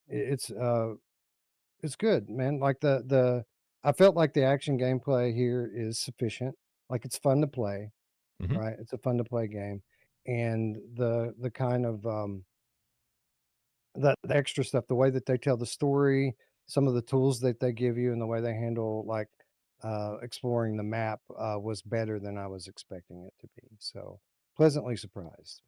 B: it's good, man. Like I felt like the action gameplay here is sufficient. Like it's fun to play,
A: Mm-hmm.
B: right? It's a fun to play game, and the kind of the extra stuff, the way that they tell the story, some of the tools that they give you, and the way they handle like exploring the map was better than I was expecting it to be. So pleasantly surprised.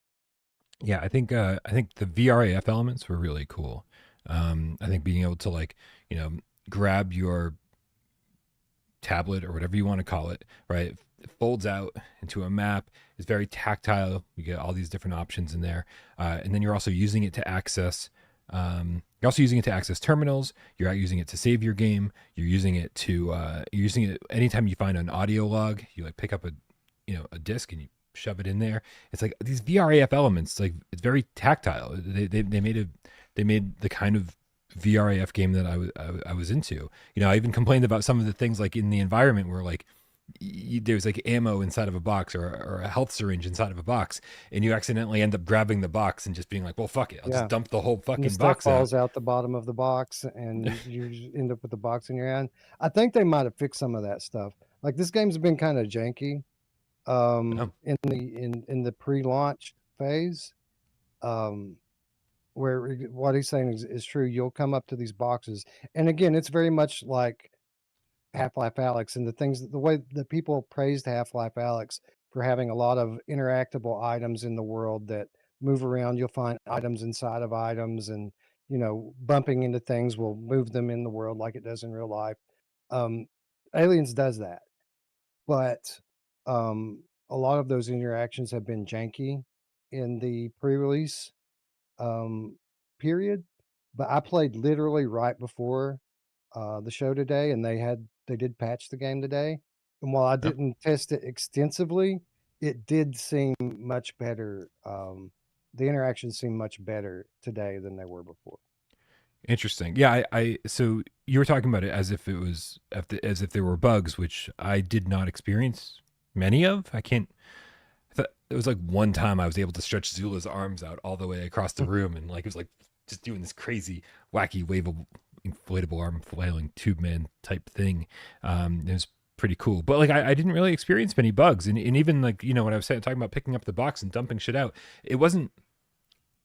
A: Yeah, I think the VRAF elements were really cool. I think being able to like, you know, grab your tablet or whatever you want to call it, right? It folds out into a map. It's very tactile. You get all these different options in there, and then you're also using it to access. You're also using it to access terminals. You're using it to save your game. You're using it to you're using it anytime you find an audio log. You like pick up a a disc and you shove it in there. It's like these VRAF elements. Like it's very tactile. They made the kind of VRAF game that I was into. You know, I even complained about some of the things like in the environment where like there's like ammo inside of a box or a health syringe inside of a box, and you accidentally end up grabbing the box and just being like, well, fuck it, I'll just
B: Yeah.
A: dump the whole
B: And the
A: fucking
B: stuff
A: box out.
B: falls out the bottom of the box, and you just end up with the box in your hand. I think they might have fixed some of that stuff. Like this game's been kind of janky
A: Oh,
B: in the pre-launch phase. Um, where what he's saying is true. You'll come up to these boxes, and again, it's very much like Half-Life Alex, and the way that people praised Half-Life Alex for having a lot of interactable items in the world that move around. You'll find items inside of items, and bumping into things will move them in the world like it does in real life. Um, Aliens does that, but a lot of those interactions have been janky in the pre-release um, period. But I played literally right before the show today, and they did patch the game today. And while I
A: oh,
B: didn't test it extensively, it did seem much better. The interactions seem much better today than they were before.
A: interesting. Yeah, I so you were talking about it as if it was as if there were bugs, which I did not experience many of. I can't. It was like one time I was able to stretch Zula's arms out all the way across the room, and like it was like just doing this crazy, wacky, waveable, inflatable arm flailing tube man type thing. It was pretty cool, but like I didn't really experience many bugs, and even like when I was saying talking about picking up the box and dumping shit out, it wasn't.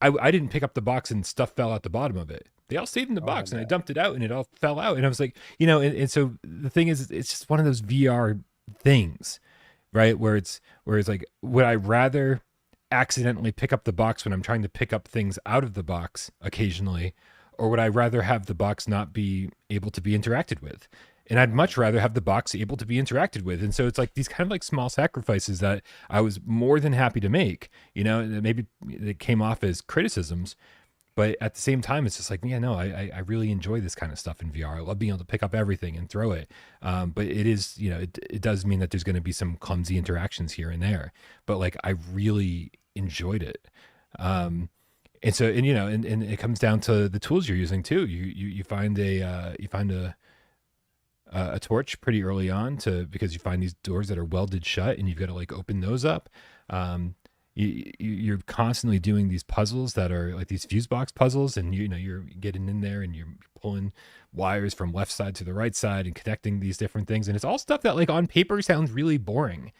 A: I didn't pick up the box and stuff fell out the bottom of it. They all stayed in the
B: Oh, I
A: box, and I
B: bet.
A: dumped it out, and it all fell out, and I was like, and so the thing is, it's just one of those VR things, right? Where it's like, would I rather accidentally pick up the box when I'm trying to pick up things out of the box occasionally, or would I rather have the box not be able to be interacted with? And I'd
B: Right.
A: much rather have the box able to be interacted with. And so it's like these kind of like small sacrifices that I was more than happy to make. Maybe it came off as criticisms, but at the same time, it's just like, yeah, no, I really enjoy this kind of stuff in VR. I love being able to pick up everything and throw it. But it is, it does mean that there's going to be some clumsy interactions here and there. But like, I really enjoyed it. And so, and it comes down to the tools you're using too. You find a torch pretty early on because you find these doors that are welded shut and you've got to like open those up. You're constantly doing these puzzles that are like these fuse box puzzles, and you're getting in there and you're pulling wires from left side to the right side and connecting these different things, and it's all stuff that like on paper sounds really boring,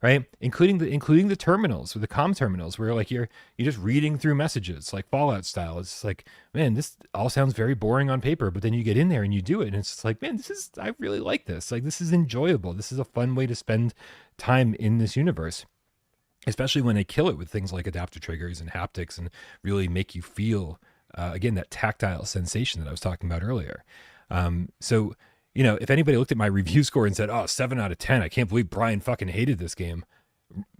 A: right? Including the terminals, or the comm terminals, where like you're just reading through messages like Fallout style. It's like, man, this all sounds very boring on paper, but then you get in there and you do it, and it's just like, man, I really like this. Like this is enjoyable. This is a fun way to spend time in this universe, especially when they kill it with things like adapter triggers and haptics and really make you feel again that tactile sensation that I was talking about earlier. So if anybody looked at my review score and said, "Oh, 7 out of 10, I can't believe Brian fucking hated this game,"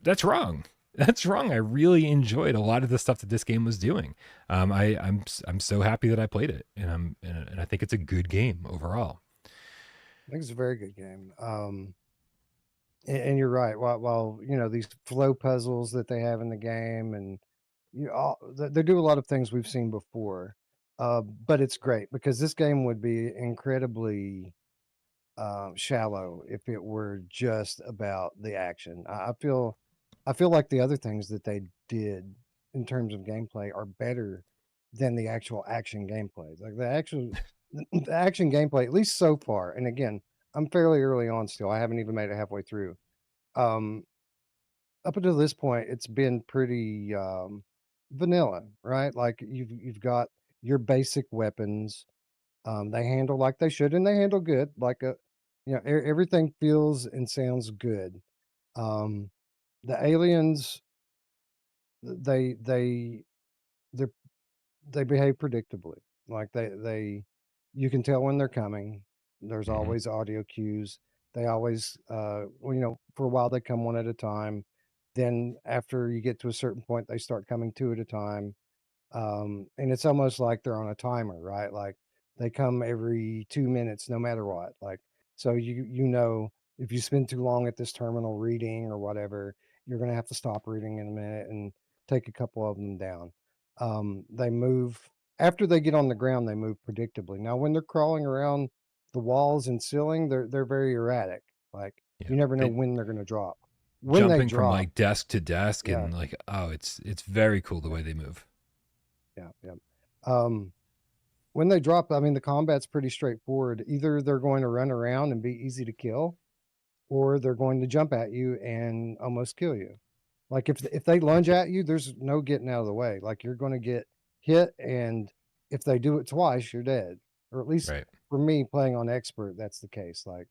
A: that's wrong. That's wrong. I really enjoyed a lot of the stuff that this game was doing. I'm so happy that I played it, and I think it's a good game overall.
B: I think it's a very good game. And you're right. While these flow puzzles that they have in the game, and they do a lot of things we've seen before. But it's great because this game would be incredibly shallow if it were just about the action. I feel like the other things that they did in terms of gameplay are better than the actual action gameplay. Like the action gameplay, at least so far. And again, I'm fairly early on still. I haven't even made it halfway through. Um, Up until this point, it's been pretty vanilla, right? Like you've got your basic weapons. They handle like they should, and they handle good. Like everything feels and sounds good. Um, the aliens, they they they behave predictably. Like you can tell when they're coming. There's
A: Hmm.
B: always audio cues. They always, well, for a while they come one at a time. Then after you get to a certain point, they start coming two at a time. And it's almost like they're on a timer, right? Like they come every 2 minutes, no matter what. Like, so if you spend too long at this terminal reading or whatever, you're going to have to stop reading in a minute and take a couple of them down. They move after they get on the ground, they move predictably. Now, when they're crawling around the walls and ceiling, they're very erratic. Like
A: Yeah.
B: you never know
A: They
B: when they're going to drop. When they
A: jumping from
B: drop,
A: like desk to desk
B: yeah,
A: and like, oh, it's very cool the
B: yeah,
A: way they move.
B: yeah, yeah. Um, when they drop, I mean, the combat's pretty straightforward. Either they're going to run around and be easy to kill, or they're going to jump at you and almost kill you. Like if they lunge at you, there's no getting out of the way. Like you're going to get hit, and if they do it twice, you're dead. Or at least
A: Right.
B: for me, playing on expert, that's the case. Like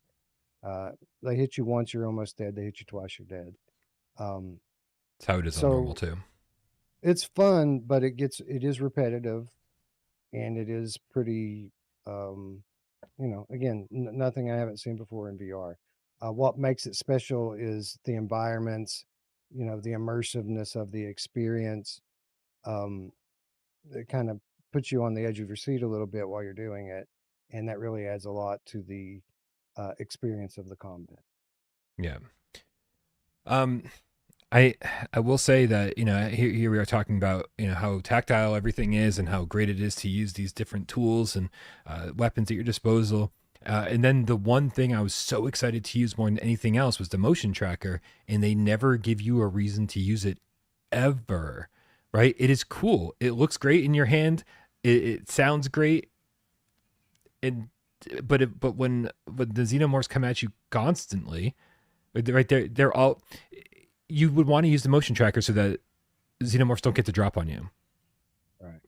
B: uh, they hit you once, you're almost dead. They hit you twice, you're dead. Um,
A: It's how it is on normal
B: so
A: too.
B: it's fun, but it is repetitive, and it is pretty. Um, again, nothing I haven't seen before in VR. What makes it special is the environments, the immersiveness of the experience. Um, it kind of puts you on the edge of your seat a little bit while you're doing it, and that really adds a lot to the experience of the combat.
A: Yeah. Um, I I will say that here we are talking about how tactile everything is and how great it is to use these different tools and weapons at your disposal. And then the one thing I was so excited to use more than anything else was the motion tracker, and they never give you a reason to use it ever. Right? It is cool. It looks great in your hand. It sounds great, and but when the xenomorphs come at you constantly, right there, they're all you would want to use the motion tracker so that xenomorphs don't get to drop on you.
B: Right.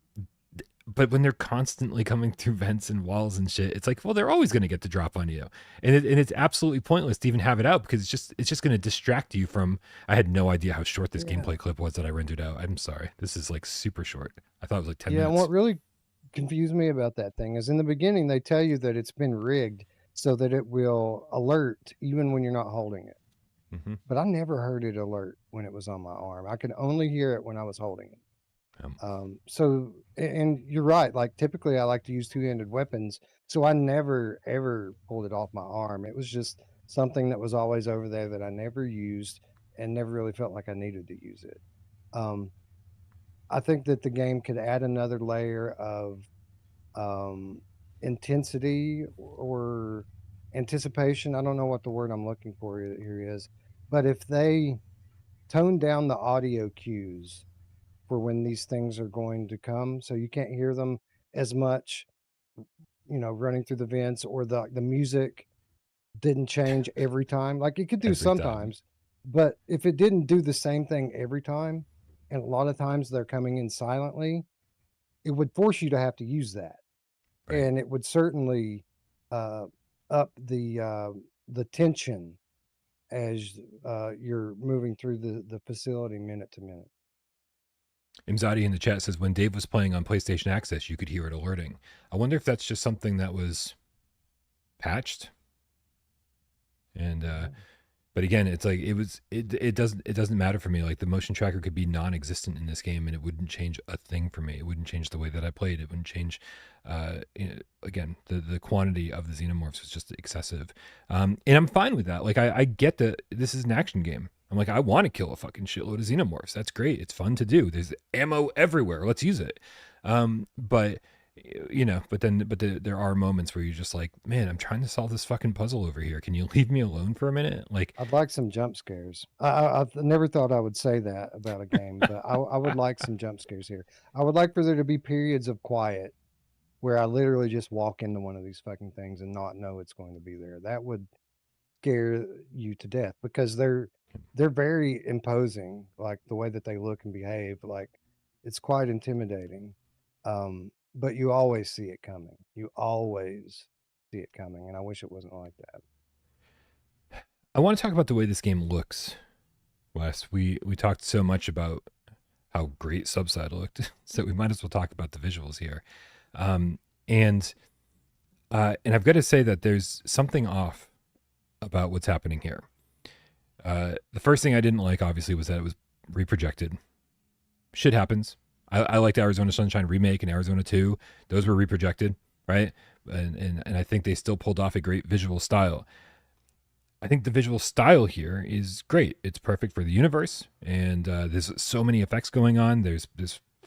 A: But when they're constantly coming through vents and walls and shit, it's like, well, they're always going to get to drop on you, and it's absolutely pointless to even have it out because it's just going to distract you from. I had no idea how short this
B: Yeah.
A: gameplay clip was that I rendered out. I'm sorry, this is like super short. I thought it was like 10
B: Yeah. And what
A: minutes.
B: really confused me about that thing is in the beginning they tell you that it's been rigged so that it will alert even when you're not holding it.
A: Mm-hmm.
B: But I never heard it alert when it was on my arm. I could only hear it when I was holding it. And you're right. Like typically, I like to use two-handed weapons, so I never ever pulled it off my arm. It was just something that was always over there that I never used and never really felt like I needed to use it. Um, I think that the game could add another layer of um, intensity or anticipation. I don't know what the word I'm looking for here is, but if they tone down the audio cues for when these things are going to come, so you can't hear them as much, running through the vents, or the music didn't change every time. Like it could do
A: Every time,
B: sometimes, but if it didn't do the same thing every time, and a lot of times they're coming in silently, it would force you to have to use that,
A: right?
B: and it would certainly uh, up the tension as you're moving through the facility minute to minute.
A: Imzadi in the chat says when Dave was playing on PlayStation Access, you could hear it alerting. I wonder if that's just something that was patched. And but again, it's like it doesn't matter for me. Like the motion tracker could be non-existent in this game, and it wouldn't change a thing for me. It wouldn't change the way that I played. It wouldn't change. Again, the quantity of the xenomorphs was just excessive, and I'm fine with that. Like I get that this is an action game. I'm like, I want to kill a fucking shitload of xenomorphs. That's great. It's fun to do. There's ammo everywhere. Let's use it. But there are moments where you're just like, man, I'm trying to solve this fucking puzzle over here. Can you leave me alone for a minute? Like,
B: I'd like some jump scares. I've never thought I would say that about a game, but I would like some jump scares here. I would like for there to be periods of quiet where I literally just walk into one of these fucking things and not know it's going to be there. That would scare you to death because they're very imposing, like the way that they look and behave. Like it's quite intimidating. But you always see it coming. You always see it coming, and I wish it wasn't like that.
A: I want to talk about the way this game looks, Wes. We talked so much about how great Subside looked. So we might as well talk about the visuals here. Um, and and I've got to say that there's something off about what's happening here. The first thing I didn't like, obviously, was that it was reprojected. Shit happens. I liked Arizona Sunshine Remake and Arizona 2. Those were reprojected, right? And I think they still pulled off a great visual style. I think the visual style here is great. It's perfect for the universe, and there's so many effects going on. There's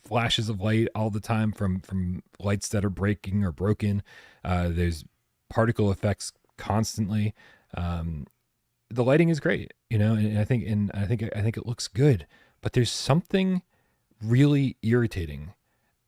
A: flashes of light all the time from lights that are breaking or broken. There's particle effects constantly. The lighting is great, and I think it looks good. But there's something really irritating,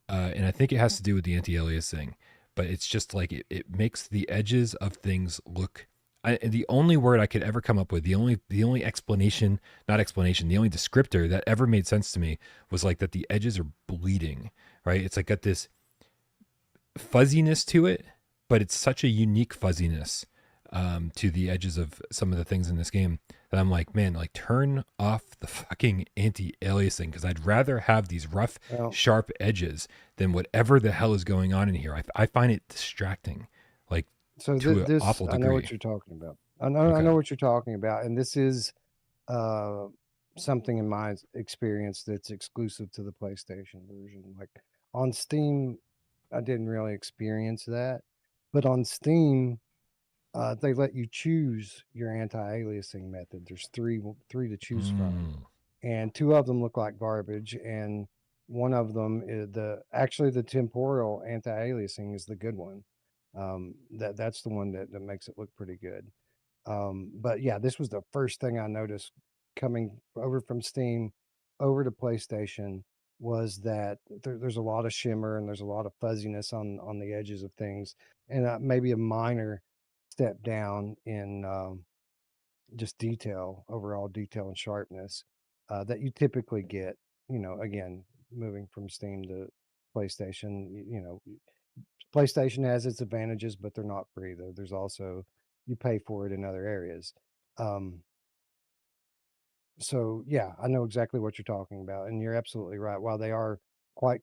A: and I think it has to do with the anti-aliasing. But it's just like it makes the edges of things look. The only word I could ever come up with, the only explanation, not explanation, the only descriptor that ever made sense to me was like that the edges are bleeding, right? It's like got this fuzziness to it, but it's such a unique fuzziness to the edges of some of the things in this game that I'm like, man, like turn off the fucking anti-aliasing, because I'd rather have these rough,
B: Well,
A: sharp edges than whatever the hell is going on in here. I find it distracting, like
B: so
A: to an
B: this
A: awful
B: I know what
A: degree.
B: you're talking about. I
A: Okay.
B: know what you're talking about, and this is uh something in my experience that's exclusive to the PlayStation version. Like on Steam, I didn't really experience that, but on Steam, they let you choose your anti-aliasing method. There's three to choose from,
A: Mm.
B: and two of them look like garbage, and one of them is the temporal anti-aliasing is the good one. That's the one that makes it look pretty good. But yeah, this was the first thing I noticed coming over from Steam over to PlayStation was that there's a lot of shimmer and there's a lot of fuzziness on the edges of things, and maybe a minor step down in just detail, overall detail and sharpness that you typically get. Again, moving from Steam to PlayStation, PlayStation has its advantages, but they're not free. There's also you pay for it in other areas. Um, so yeah, I know exactly what you're talking about, and you're absolutely right. While they are quite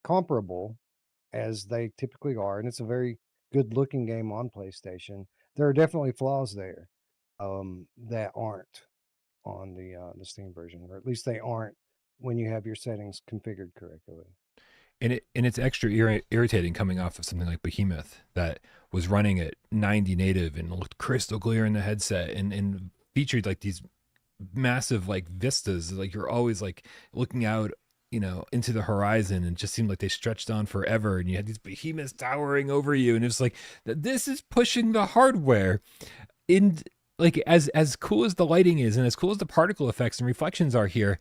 B: comparable as they typically are, and it's a very good looking game on PlayStation, there are definitely flaws there that aren't on the Steam version, or at least they aren't when you have your settings configured correctly.
A: And it's extra irritating coming off of something like Behemoth that was running at 90 native and looked crystal clear in the headset, and featured like these massive like vistas, like you're always like looking out, into the horizon, and it just seemed like they stretched on forever, and you had these behemoths towering over you, and it's like this is pushing the hardware in. Like as cool as the lighting is and as cool as the particle effects and reflections are here,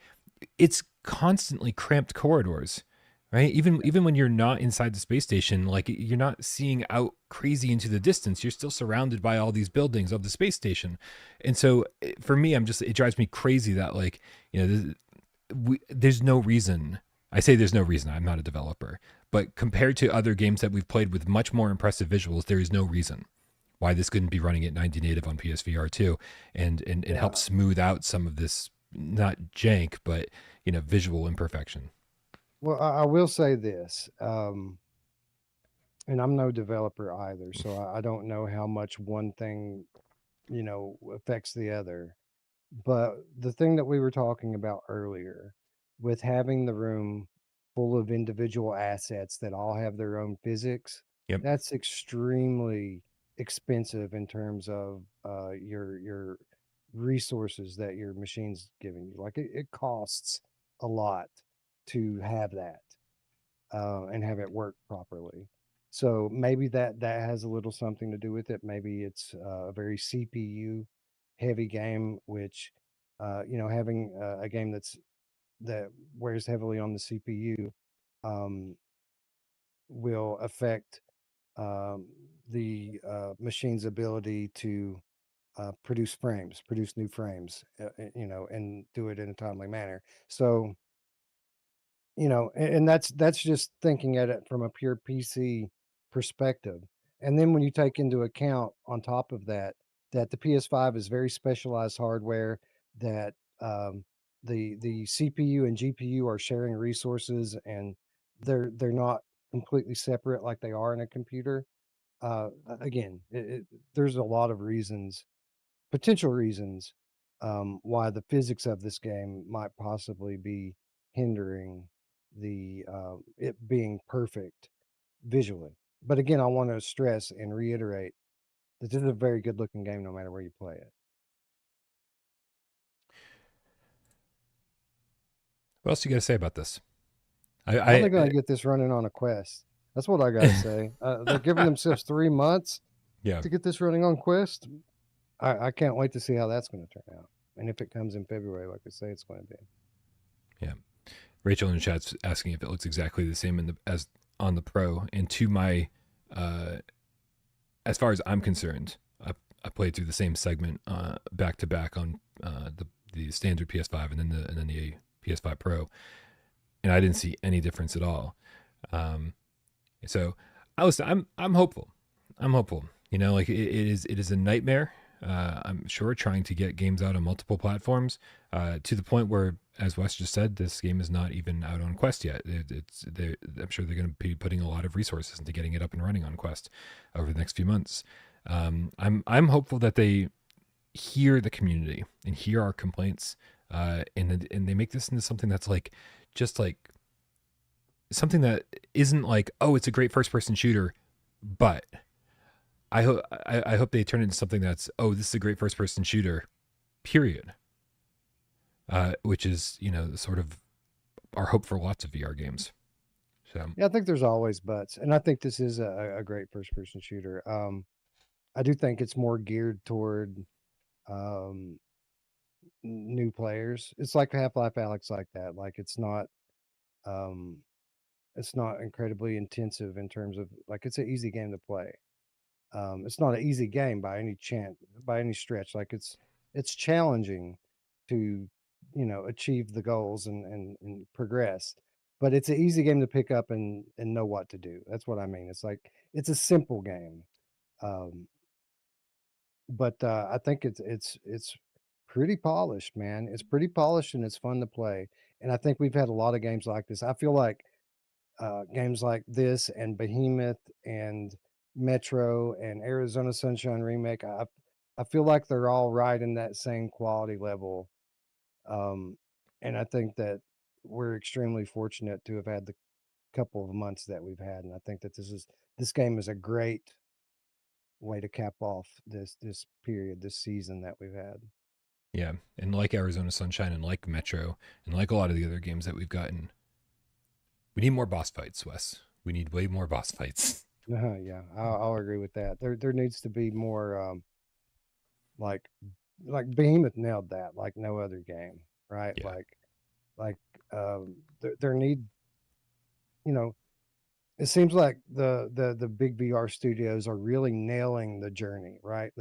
A: it's constantly cramped corridors, right? Even when you're not inside the space station, like you're not seeing out crazy into the distance, you're still surrounded by all these buildings of the space station. And so for me, it drives me crazy that, like, there's no reason. I say there's no reason, I'm not a developer, but compared to other games that we've played with much more impressive visuals, there is no reason why this couldn't be running at 90 native on PSVR2, and help
B: Yeah.
A: smooth out some of this, not jank, but visual imperfection.
B: Well, I will say this, and I'm no developer either, so I don't know how much one thing, affects the other. But the thing that we were talking about earlier, with having the room full of individual assets that all have their own physics,
A: Yep.
B: that's extremely expensive in terms of your resources that your machine's giving you. Like it costs a lot to have that and have it work properly. So maybe that has a little something to do with it. Maybe it's a very CPU heavy game, which having a game that wears heavily on the CPU um, will affect um, the machine's ability to produce new frames, and do it in a timely manner. So and that's just thinking at it from a pure PC perspective. And then when you take into account on top of that, that the PS5 is very specialized hardware that the CPU and GPU are sharing resources, and they're not completely separate like they are in a computer. Again, there's a lot of reasons, potential reasons, why the physics of this game might possibly be hindering the it being perfect visually. But again, I want to stress and reiterate that this is a very good looking game no matter where you play it.
A: What else you got to say about this?
B: How are they
A: I
B: going to get this running on a Quest? That's what I got to say. They're giving themselves 3 months
A: yeah,
B: to get this running on Quest. I can't wait to see how that's going to turn out. And if it comes in February, like I say, it's going to be.
A: yeah. Rachel in the chat's asking if it looks exactly the same in the as on the Pro. And to my, uh, as far as I'm concerned, I played through the same segment back to back on the standard PS5 and then the PS5 Pro, and I didn't see any difference at all. Um, so I'm hopeful. I'm hopeful. You know, like it is a nightmare. I'm sure trying to get games out on multiple platforms to the point where, as Wes just said, this game is not even out on Quest yet. I'm sure they're going to be putting a lot of resources into getting it up and running on Quest over the next few months. I'm hopeful that they hear the community and hear our complaints, and they make this into something that's like just like something that isn't like, oh, it's a great first person shooter, but I hope they turn it into something that's, oh, this is a great first person shooter, period. Which is, you know, sort of our hope for lots of VR games. So
B: Yeah, I think there's always buts. And I think this is a great first person shooter. I do think it's more geared toward um, new players. It's like Half-Life Alex like that. Like um, it's not incredibly intensive in terms of like it's an easy game to play. It's not an easy game by any chance, by any stretch. Like it's challenging to achieve the goals and progress, but it's an easy game to pick up and know what to do. That's what I mean. It's like it's a simple game, um, but I think it's pretty polished, man. It's pretty polished and it's fun to play. And I think we've had a lot of games like this. I feel like games like this and Behemoth and Metro and Arizona Sunshine Remake, I feel like they're all right in that same quality level. Um, and I think that we're extremely fortunate to have had the couple of months that we've had. And I think that this game is a great way to cap off this period, this season that we've had.
A: yeah, and like Arizona Sunshine and like Metro and like a lot of the other games that we've gotten, we need more boss fights, Wes. We need way more boss fights.
B: Yeah, I'll agree with that. There needs to be more like like Behemoth nailed that like no other game, right?
A: Yeah,
B: Like there need you know it seems like the big VR studios are really nailing the journey, right?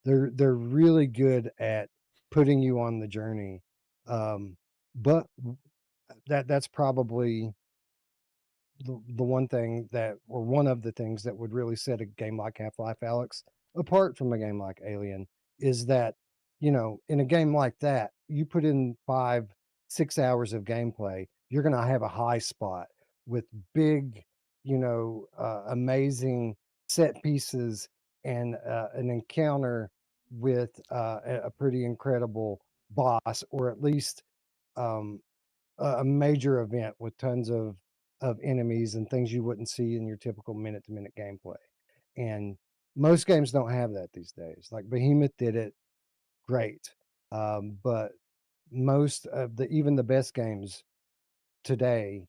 B: They're really good at putting you on the journey, but that's probably the one thing that, or one of the things that would really set a game like Half-Life Alex apart from a game like Alien is that, in a game like that, you put in 5, 6 hours of gameplay, you're going to have a high spot with big, amazing set pieces and an encounter with a pretty incredible boss, or at least um, a major event with tons of enemies and things you wouldn't see in your typical minute to minute gameplay. And most games don't have that these days. Like Behemoth did it great, but most of even the best games today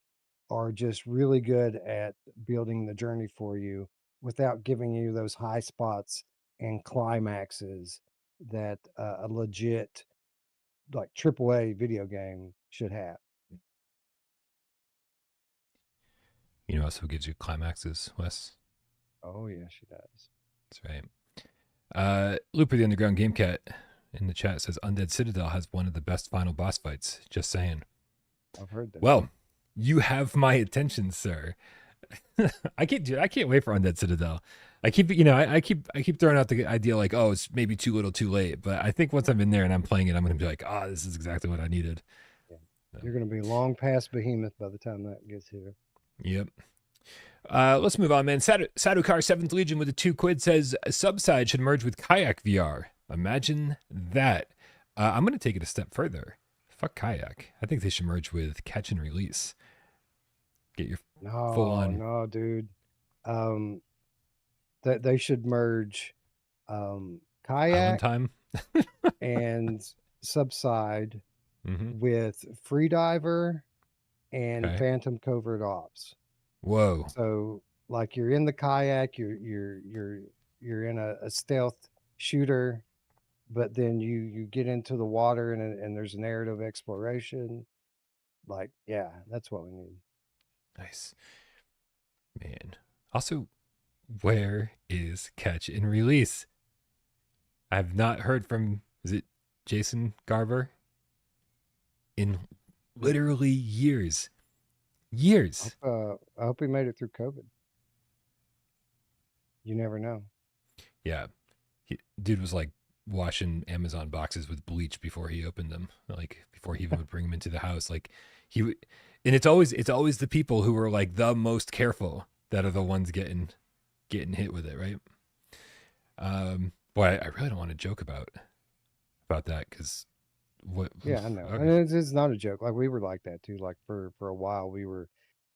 B: are just really good at building the journey for you without giving you those high spots and climaxes that a legit like AAA video game should have.
A: you know, also gives you climaxes, Wes.
B: Oh yeah, she does.
A: That's right. Looper the Underground Game Cat in the chat says Undead Citadel has one of the best final boss fights. Just saying.
B: I've heard that.
A: Well, you have my attention, sir. I can't wait for Undead Citadel. I keep, I keep throwing out the idea like, oh, it's maybe too little, too late. But I think once I'm in there and I'm playing it, I'm going to be like, oh, this is exactly what I needed.
B: Yeah. You're going to be long past Behemoth by the time that gets here.
A: Yep. Let's move on, man. Sadukar 7th Legion with the 2 quid says Subside should merge with Kayak VR. Imagine that. I'm going to take it a step further. Fuck Kayak. I think they should merge with Catch and Release. Get your full on.
B: No, dude. That they should merge
A: Island
B: Kayak
A: Time.
B: and Subside
A: Mm-hmm.
B: with Freediver and
A: Okay.
B: Phantom Covert Ops.
A: Whoa.
B: So like you're in the kayak, you're in a stealth shooter, but then you get into the water and there's narrative exploration. Like, yeah, that's what we need.
A: Nice. Man. Also, where is Catch and Release? I've not heard from, is it Jason Garver? In literally years. Years.
B: I hope he made it through COVID. You never know.
A: Yeah. Dude was like washing Amazon boxes with bleach before he opened them. Like before he even would bring them into the house. Like and it's always the people who are like the most careful that are the ones getting hit with it, right? Boy, I really don't want to joke about that because what?
B: Yeah, I know. And
A: Okay.
B: it's not a joke. Like we were like that too. Like for a while we were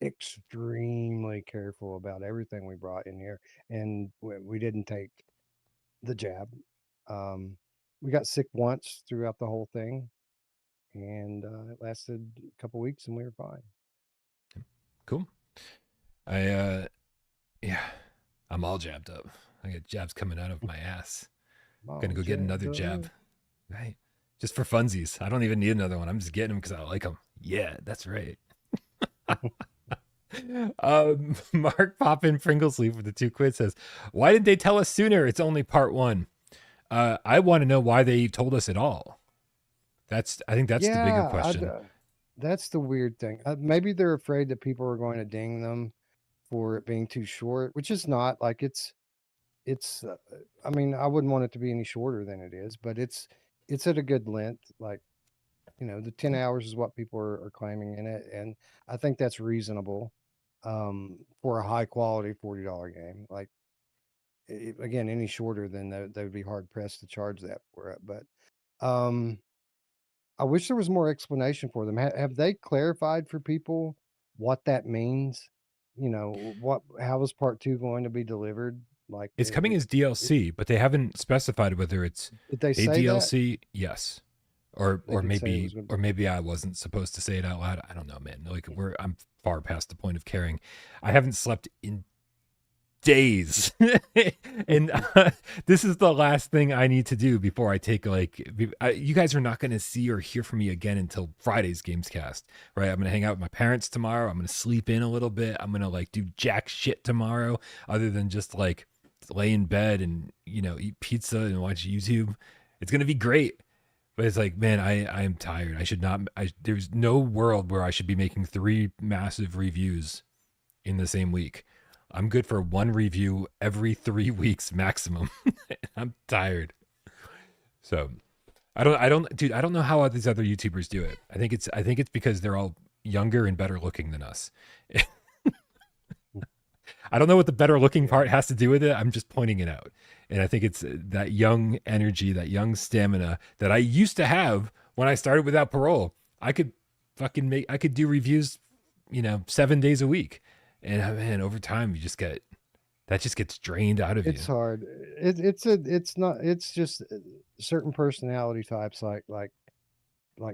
B: extremely careful about everything we brought in here, and we didn't take the jab. Um, we got sick once throughout the whole thing, and it lasted a couple weeks, and we were fine.
A: Cool. I yeah, I'm all jabbed up. I got jabs coming out of my ass. Gonna
B: All
A: go get another
B: jabbed
A: jab.
B: up.
A: Right. Just for funsies. I don't even need another one. I'm just getting them because I like them. Yeah, that's right. Mark Poppin Pringlesleaf with the 2 quid says, "Why didn't they tell us sooner? It's only part 1." I want to know why they told us at all. I think that's the bigger
B: Yeah,
A: question.
B: that's the weird thing. Maybe they're afraid that people are going to ding them for it being too short, which is not like it's. I mean, I wouldn't want it to be any shorter than it is, but it's at a good length. Like the 10 hours is what people are claiming in it, and I think that's reasonable for a high quality $40 game. Like again, any shorter than that, they would be hard pressed to charge that for it. But um, I wish there was more explanation for them. Have they clarified for people what that means? How is part two going to be delivered? Like,
A: It's coming as DLC, but they haven't specified whether it's
B: did they
A: a
B: say that?
A: DLC. Yes. Or
B: They
A: or
B: did say it
A: maybe
B: was going to
A: or
B: be.
A: maybe I wasn't supposed to say it out loud. I don't know, man. Like I'm far past the point of caring. I haven't slept in days. And this is the last thing I need to do before I take you guys are not going to see or hear from me again until Friday's Gamescast, right? I'm going to hang out with my parents tomorrow. I'm going to sleep in a little bit. I'm going to like do jack shit tomorrow other than just like lay in bed and eat pizza and watch YouTube. It's going to be great. But it's like, man, I am tired. I should not there's no world where I should be making 3 massive reviews in the same week. I'm good for 1 review every 3 weeks maximum. I'm tired. So dude, I don't know how these other YouTubers do it. I think it's because they're all younger and better looking than us. I don't know what the better looking
B: Yeah.
A: part has to do with it. I'm just pointing it out. And I think it's that young energy, that young stamina that I used to have when I started without parole. I could I could do reviews, 7 days a week. And man, over time you just get that just gets drained out of
B: It's
A: you.
B: hard. It's not. It's just certain personality types, like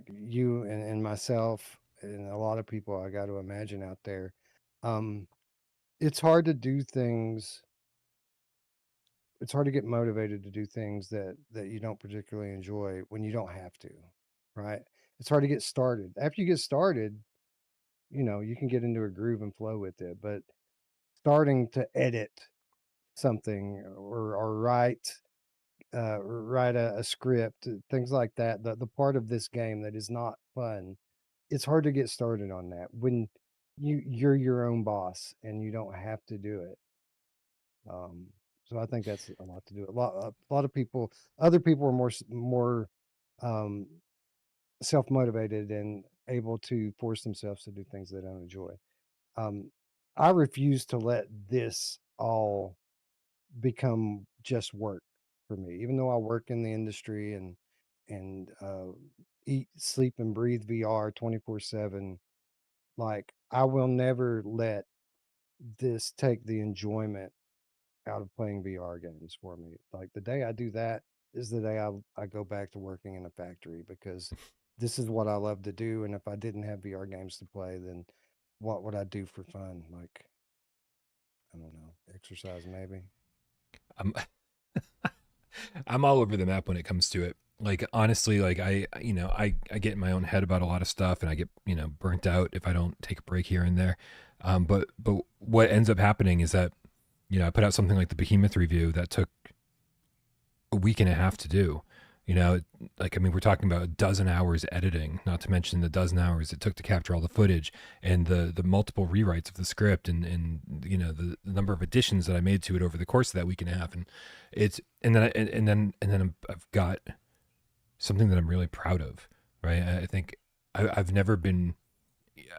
B: you and myself and a lot of people I got to imagine out there. Um, it's hard to do things. It's hard to get motivated to do things that you don't particularly enjoy when you don't have to, right? It's hard to get started. After you get started, you can get into a groove and flow with it, but starting to edit something or write a script, things like that, the part of this game that is not fun, it's hard to get started on that when you're your own boss and you don't have to do it. Um, so I think that's a lot to do. A lot of people, other people are more self motivated and able to force themselves to do things they don't enjoy. Um, I refuse to let this all become just work for me, even though I work in the industry and eat, sleep, and breathe VR 24/7. Like, I will never let this take the enjoyment out of playing VR games for me. Like, the day I do that is the day I go back to working in a factory, because this is what I love to do. And if I didn't have VR games to play, then what would I do for fun? Like, I don't know, exercise maybe.
A: I'm I'm all over the map when it comes to it. Like honestly, like I get in my own head about a lot of stuff, and I get burnt out if I don't take a break here and there. But what ends up happening is that I put out something like the Behemoth review that took a week and a half to do. Like I mean, we're talking about a dozen hours editing, not to mention the dozen hours it took to capture all the footage and the multiple rewrites of the script and the number of additions that I made to it over the course of that week and a half. And it's and then I've got something that I'm really proud of, right? I think I've never been.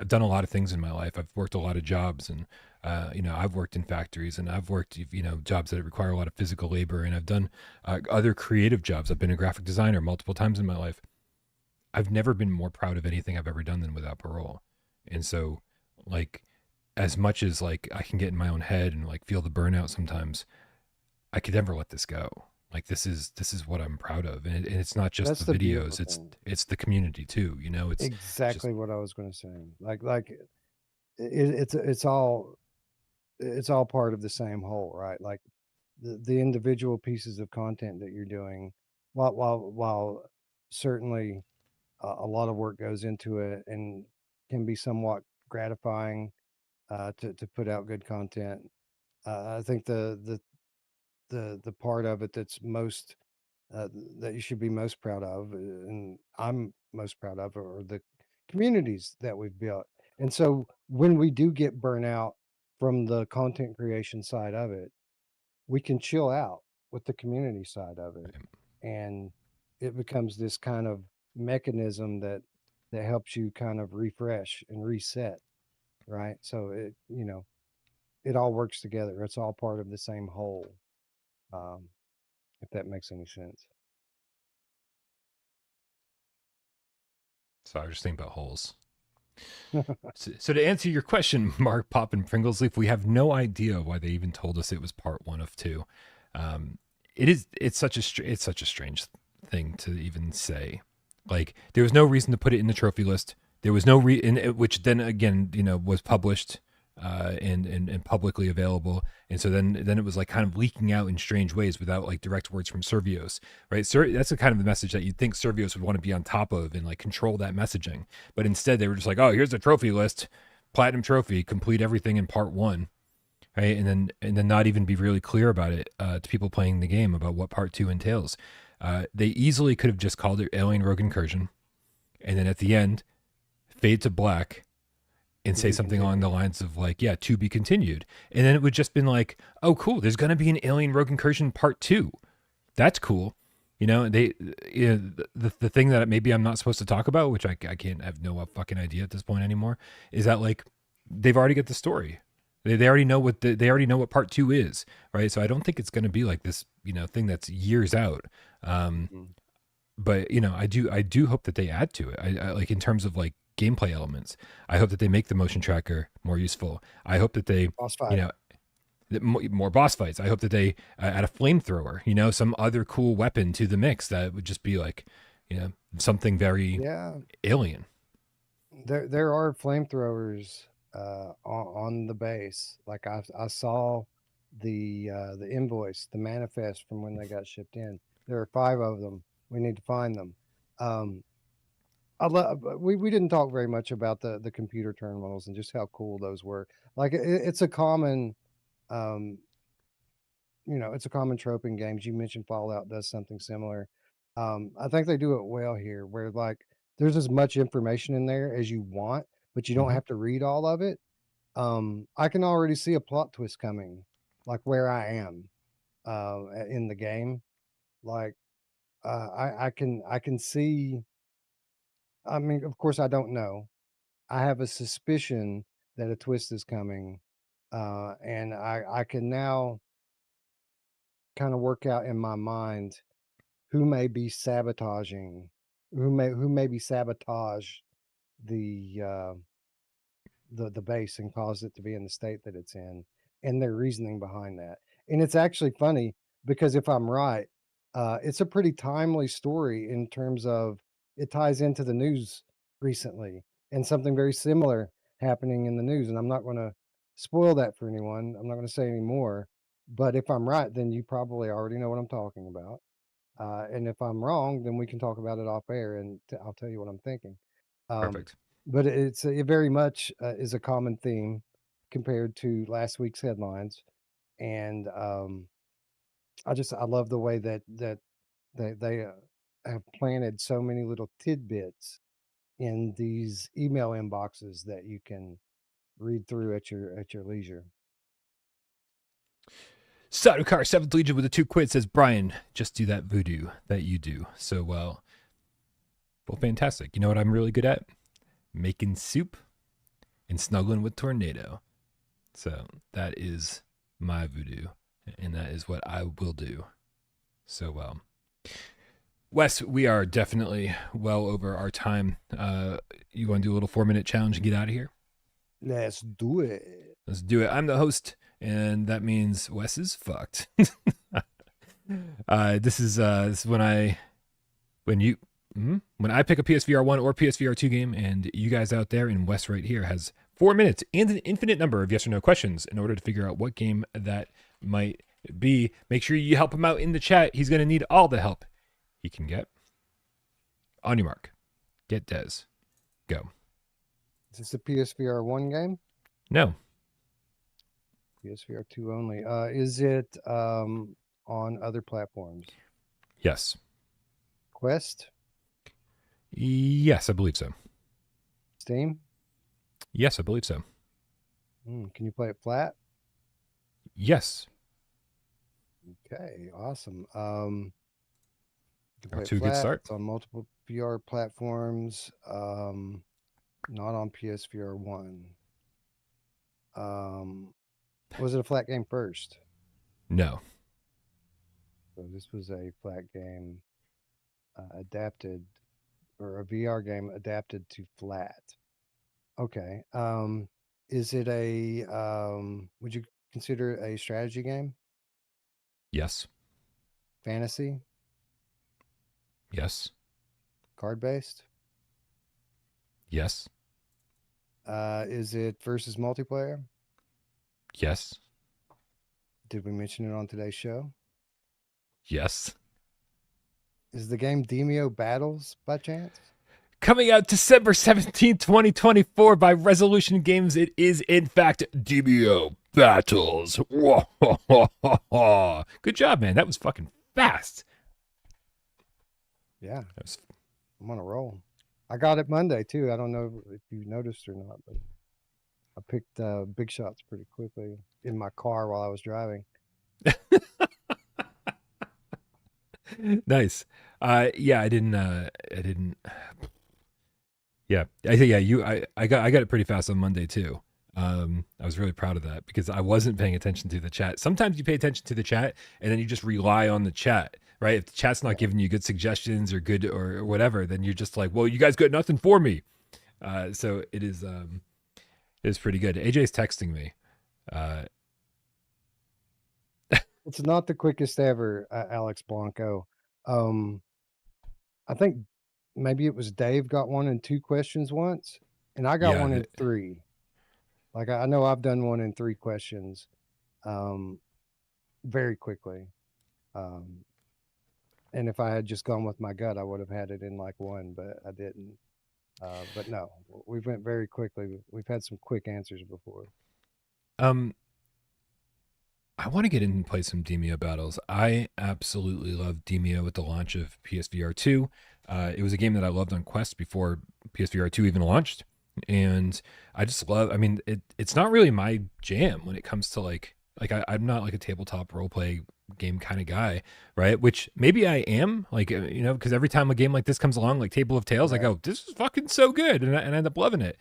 A: I've done a lot of things in my life. I've worked a lot of jobs, and I've worked in factories, and I've worked jobs that require a lot of physical labor, and I've done other creative jobs. I've been a graphic designer multiple times in my life. I've never been more proud of anything I've ever done than Without Parole. And so, like, as much as like I can get in my own head and like feel the burnout sometimes, I could never let this go. Like this is what I'm proud of, and it's not just
B: That's
A: the
B: the beautiful
A: videos;
B: thing.
A: it's the community too. It's just
B: Exactly what I was going to say. Like it's all part of the same whole, right? Like the individual pieces of content that you're doing, while certainly a lot of work goes into it and can be somewhat gratifying to put out good content. I think the part of it that's most uh, that you should be most proud of, and I'm most proud of, are the communities that we've built. And so when we do get burnout from the content creation side of it, we can chill out with the community side of it, and it becomes this kind of mechanism that helps you kind of refresh and reset, right? So it all works together. It's all part of the same whole. Um, if that makes any sense.
A: so I was just thinking about holes. So to answer your question, Mark Pop and Pringlesleaf, we have no idea why they even told us it was part one of two. Um, it's such a strange thing to even say. Like there was no reason to put it in the trophy list. There was no which then again was published and publicly available, and so then it was like kind of leaking out in strange ways without like direct words from Servios, right? So that's the kind of the message that you'd think Servios would want to be on top of and like control that messaging, but instead they were just like, oh, here's the trophy list, platinum trophy, complete everything in part one, right? And then not even be really clear about it to people playing the game about what part two entails. They easily could have just called it Alien Rogue Incursion, and then at the end, fade to black, and
B: To
A: say
B: be
A: something along the
B: continued.
A: lines of like, yeah, to be continued. And then it would just been like, oh, cool, there's going to be an Alien Rogue Incursion part two. That's cool. The thing that maybe I'm not supposed to talk about, which I can't have no fucking idea at this point anymore, is that like they've already got the story. They already know what they already know what part two is, right? So I don't think it's going to be like this, thing that's years out. Um,
B: Mhm.
A: but I do hope that they add to it. I like in terms of like gameplay elements. I hope that they make the motion tracker more useful. I hope that they,
B: Boss
A: you
B: fight.
A: know, more boss fights. I hope that they add a flamethrower, some other cool weapon to the mix that would just be like, something very
B: Yeah,
A: alien.
B: there are flamethrowers on the base. Like I saw the invoice, the manifest from when they got shipped in. There are 5 of them. We need to find them. Um, we didn't talk very much about the computer terminals and just how cool those were. Like it's a common um, it's a common trope in games. You mentioned Fallout does something similar. I think they do it well here, where like there's as much information in there as you want, but you don't
A: Mm-hmm.
B: have to read all of it. I can already see a plot twist coming, like where I am in the game. Like I can see I mean, of course, I don't know. I have a suspicion that a twist is coming, and I can now kind of work out in my mind who may be sabotaging, who may be sabotage the the base and cause it to be in the state that it's in, and their reasoning behind that. And it's actually funny because if I'm right, it's a pretty timely story in terms of it ties into the news recently and something very similar happening in the news. And I'm not going to spoil that for anyone. I'm not going to say any more. But if I'm right, then you probably already know what I'm talking about. And if I'm wrong, then we can talk about it off air, and I'll tell you what I'm thinking. Um,
A: Perfect.
B: but it very much is a common theme compared to last week's headlines, and I love the way that they have planted so many little tidbits in these email inboxes that you can read through at your leisure.
A: Sadokar, 7th Legion with a 2 quid says, Brian, just do that voodoo that you do so well. Well, fantastic. You know what I'm really good at? Making soup and snuggling with Tornado. So that is my voodoo, and that is what I will do so well. Wes, we are definitely well over our time. You want to do a little 4-minute challenge and get out of here?
B: Let's do it.
A: Let's do it. I'm the host, and that means Wes is fucked. This is when I pick a PSVR 1 or PSVR 2 game, and you guys out there, and Wes right here has 4 minutes and an infinite number of yes or no questions in order to figure out what game that might be. Make sure you help him out in the chat. He's going to need all the help he can get. On your mark, get Des, go.
B: Is this a PSVR 1 game?
A: No.
B: PSVR 2 only. Is it on other platforms?
A: Yes.
B: Quest?
A: Yes, I believe so.
B: Steam?
A: Yes, I believe so.
B: Can you play it flat?
A: Yes.
B: Okay, awesome. You can
A: Off
B: play
A: to
B: it
A: a good
B: flat.
A: start.
B: It's on multiple VR platforms. Not on PSVR 1. Was it a flat game first?
A: No.
B: So this was a flat game adapted, or a VR game adapted to flat. Okay. Is it a would you consider it a strategy game?
A: Yes.
B: Fantasy?
A: Yes.
B: Card based?
A: Yes.
B: Is it versus multiplayer?
A: Yes.
B: Did we mention it on today's show?
A: Yes.
B: Is the game Demeo Battles by chance?
A: Coming out December 17th, 2024 by Resolution Games, it is in fact Demeo Battles. Good job, man. That was fucking fast.
B: Yeah. I'm on a roll. I got it Monday too. I don't know if you noticed or not, but I picked big shots pretty quickly in my car while I was driving.
A: Nice. Yeah, I didn't. Yeah, I think I got it pretty fast on Monday too. I was really proud of that because I wasn't paying attention to the chat. Sometimes you pay attention to the chat and then you just rely on the chat, right? If the chat's not giving you good suggestions or good or whatever, then you're just like, well, you guys got nothing for me. So it is pretty good. AJ's texting me.
B: It's not the quickest ever, Alex Blanco. I think maybe it was Dave got one in 2 questions once, and I got one in 3. Like I know I've done one in 3 questions, very quickly. And if I had just gone with my gut, I would have had it in like 1, but I didn't. But no, we went very quickly. We've had some quick answers before.
A: I want to get in and play some Demeo Battles. I absolutely loved Demeo at the launch of PSVR 2. It was a game that I loved on Quest before PSVR 2 even launched. And I just love, I mean, it's not really my jam when it comes to like like I'm not like a tabletop role play game kind of guy, right? Which maybe I am, like because every time a game like this comes along, like Table of Tales, I
B: Right.
A: go, this is fucking so good, and I end up loving it.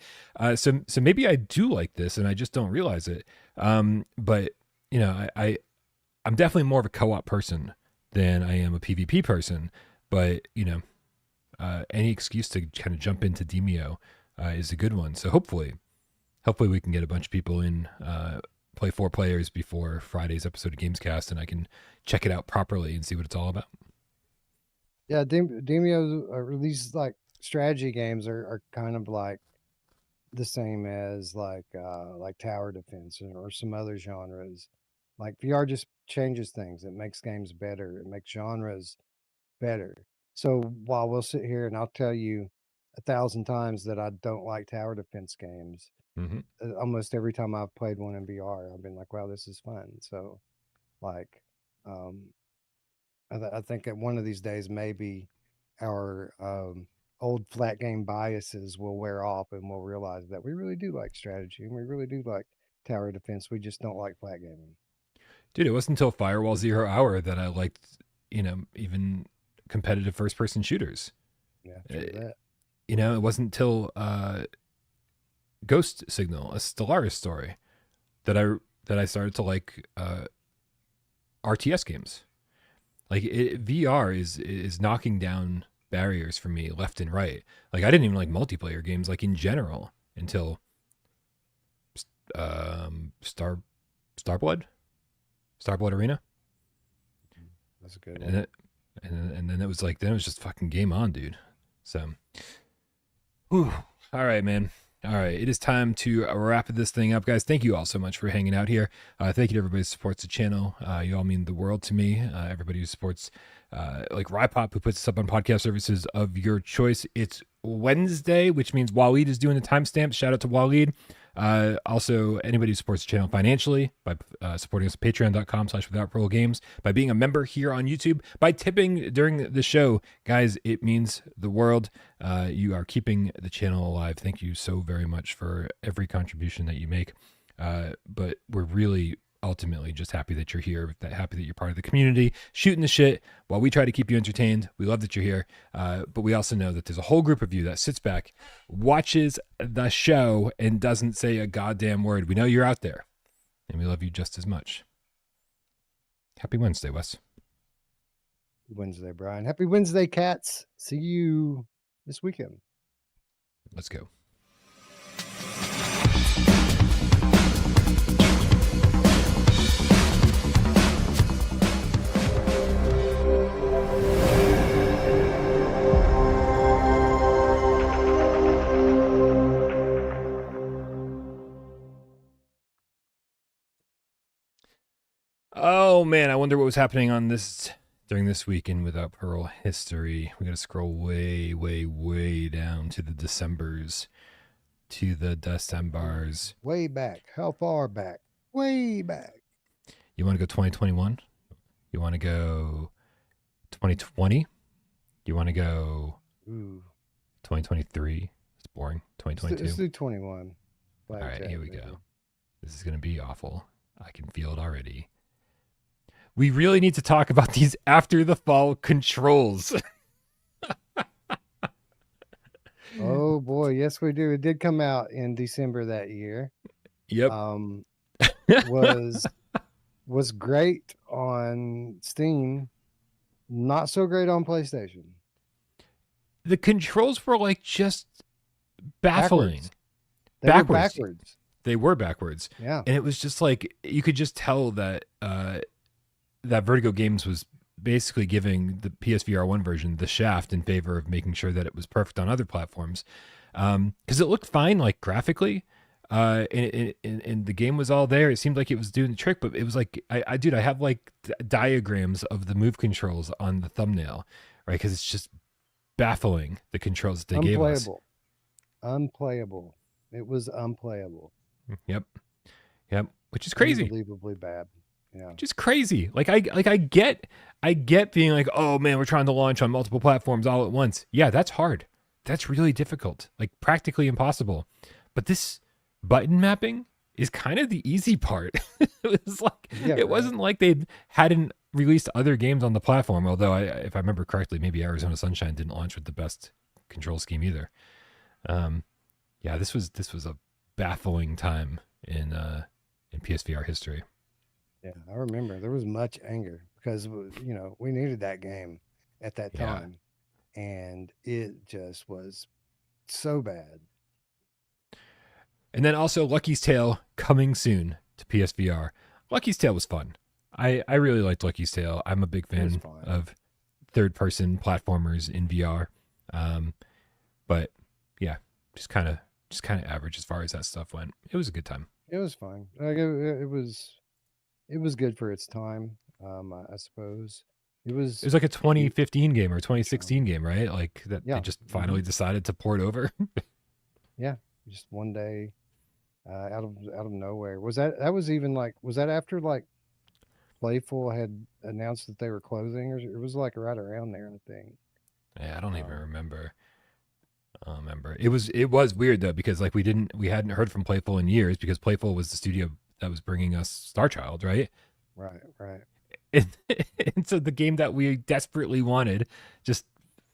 A: So maybe I do like this, and I just don't realize it. But I'm definitely more of a co-op person than I am a PvP person. But any excuse to kind of jump into Demeo is a good one. So hopefully we can get a bunch of people in, play 4 players before Friday's episode of Gamescast, and I can check it out properly and see what it's all about.
B: Yeah, Demeo, these like strategy games are kind of like the same as like tower defense or some other genres. Like VR just changes things. It makes games better. It makes genres better. So while we'll sit here and I'll tell you 1,000 times that I don't like tower defense games,
A: Mm-hmm.
B: almost every time I've played one in VR, I've been like, wow, this is fun. So like, um, I think that one of these days maybe our old flat game biases will wear off and we'll realize that we really do like strategy and we really do like tower defense. We just don't like flat gaming.
A: Dude, it wasn't until Firewall Zero Hour that I liked, even competitive first-person shooters.
B: Yeah, true that.
A: It wasn't until Ghost Signal, a Stellaris story, that I started to like RTS games. Like VR is knocking down barriers for me left and right. Like I didn't even like multiplayer games like in general until Starblood Arena.
B: That's a good
A: And
B: one.
A: and then it was like, then it was just fucking game on, dude. So, whew. All right, man. All right, it is time to wrap this thing up, guys. Thank you all so much for hanging out here. Thank you to everybody who supports the channel. You all mean the world to me. Everybody who supports, like Rypop, who puts us up on podcast services of your choice. It's Wednesday, which means Waleed is doing the timestamp. Shout out to Waleed. Also, anybody who supports the channel financially by supporting us at patreon.com/withoutparolegames, by being a member here on YouTube, by tipping during the show. Guys, it means the world. You are keeping the channel alive. Thank you so very much for every contribution that you make. But we're really ultimately just happy that you're here, happy that you're part of the community, shooting the shit while we try to keep you entertained. We love that you're here. But we also know that there's a whole group of you that sits back, watches the show, and doesn't say a goddamn word. We know you're out there, and we love you just as much. Happy Wednesday, Wes.
B: Wednesday, Brian. Happy Wednesday, cats. See you this weekend.
A: Let's go. Oh man, I wonder what was happening on this during this weekend without Parole History. We got to scroll way, way, way down to the Decembers,
B: Way back. How far back? Way back.
A: You want to go 2021? You want to go 2020? You want to go 2023? It's boring. 2022.
B: Let's do 21.
A: All right, here we go. This is going to be awful. I can feel it already. We really need to talk about these after the fall controls.
B: Oh boy, yes we do. It did come out in December that year.
A: Yep.
B: Was great on Steam, not so great on PlayStation.
A: The controls were like just baffling.
B: They were backwards.
A: They were backwards.
B: Yeah.
A: And it was just like, you could just tell that that Vertigo Games was basically giving the PSVR 1 version the shaft in favor of making sure that it was perfect on other platforms. Because it looked fine, like graphically, and the game was all there. It seemed like it was doing the trick, but it was like, I have like diagrams of the move controls on the thumbnail, right? Because it's just baffling, the controls that they gave us.
B: Unplayable. It was unplayable.
A: Yep. Which is crazy.
B: Unbelievably bad. Yeah.
A: Just crazy. Like I get being like, oh man, we're trying to launch on multiple platforms all at once. Yeah, that's hard. That's really difficult. Like practically impossible. But this button mapping is kind of the easy part. It was like
B: Yeah,
A: it
B: right.
A: wasn't like they hadn't released other games on the platform. Although if I remember correctly, maybe Arizona Sunshine didn't launch with the best control scheme either. Yeah, this was a baffling time in PSVR history.
B: Yeah, I remember there was much anger because we needed that game at that
A: Yeah.
B: time, and it just was so bad.
A: And then also Lucky's Tale coming soon to PSVR. Lucky's Tale was fun. I really liked Lucky's Tale. I'm a big
B: It was
A: fan
B: fun.
A: of third person platformers in VR. But yeah, just kind of average as far as that stuff went. It was a good time.
B: It was fun. Like it was good for its time. I suppose it
A: It
B: was.
A: was like a
B: You,
A: 2015 game or
B: um,
A: 2016 game, right? Like that they
B: yeah,
A: just
B: hmm
A: finally decided to port over.
B: yeah. Just one day, out of nowhere. That was even like was that after like Playful had announced that they were closing, or it was like right around there, I think.
A: Yeah, I don't even
B: Um,
A: remember. I don't remember. It was weird though because like we hadn't heard from Playful in years because Playful was the studio that was bringing us Star Child, right?
B: right, right.
A: And, and so the game that we desperately wanted, just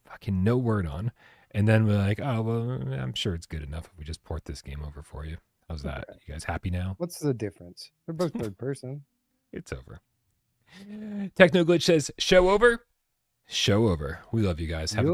A: fucking no word on. And then we're like, oh well, I'm sure it's good enough if we just port this game over for you. How's that?
B: Okay.
A: You guys happy now?
B: What's the difference? They're both third person.
A: It's over. Techno Glitch says, show over. Show over. We love you guys. Have a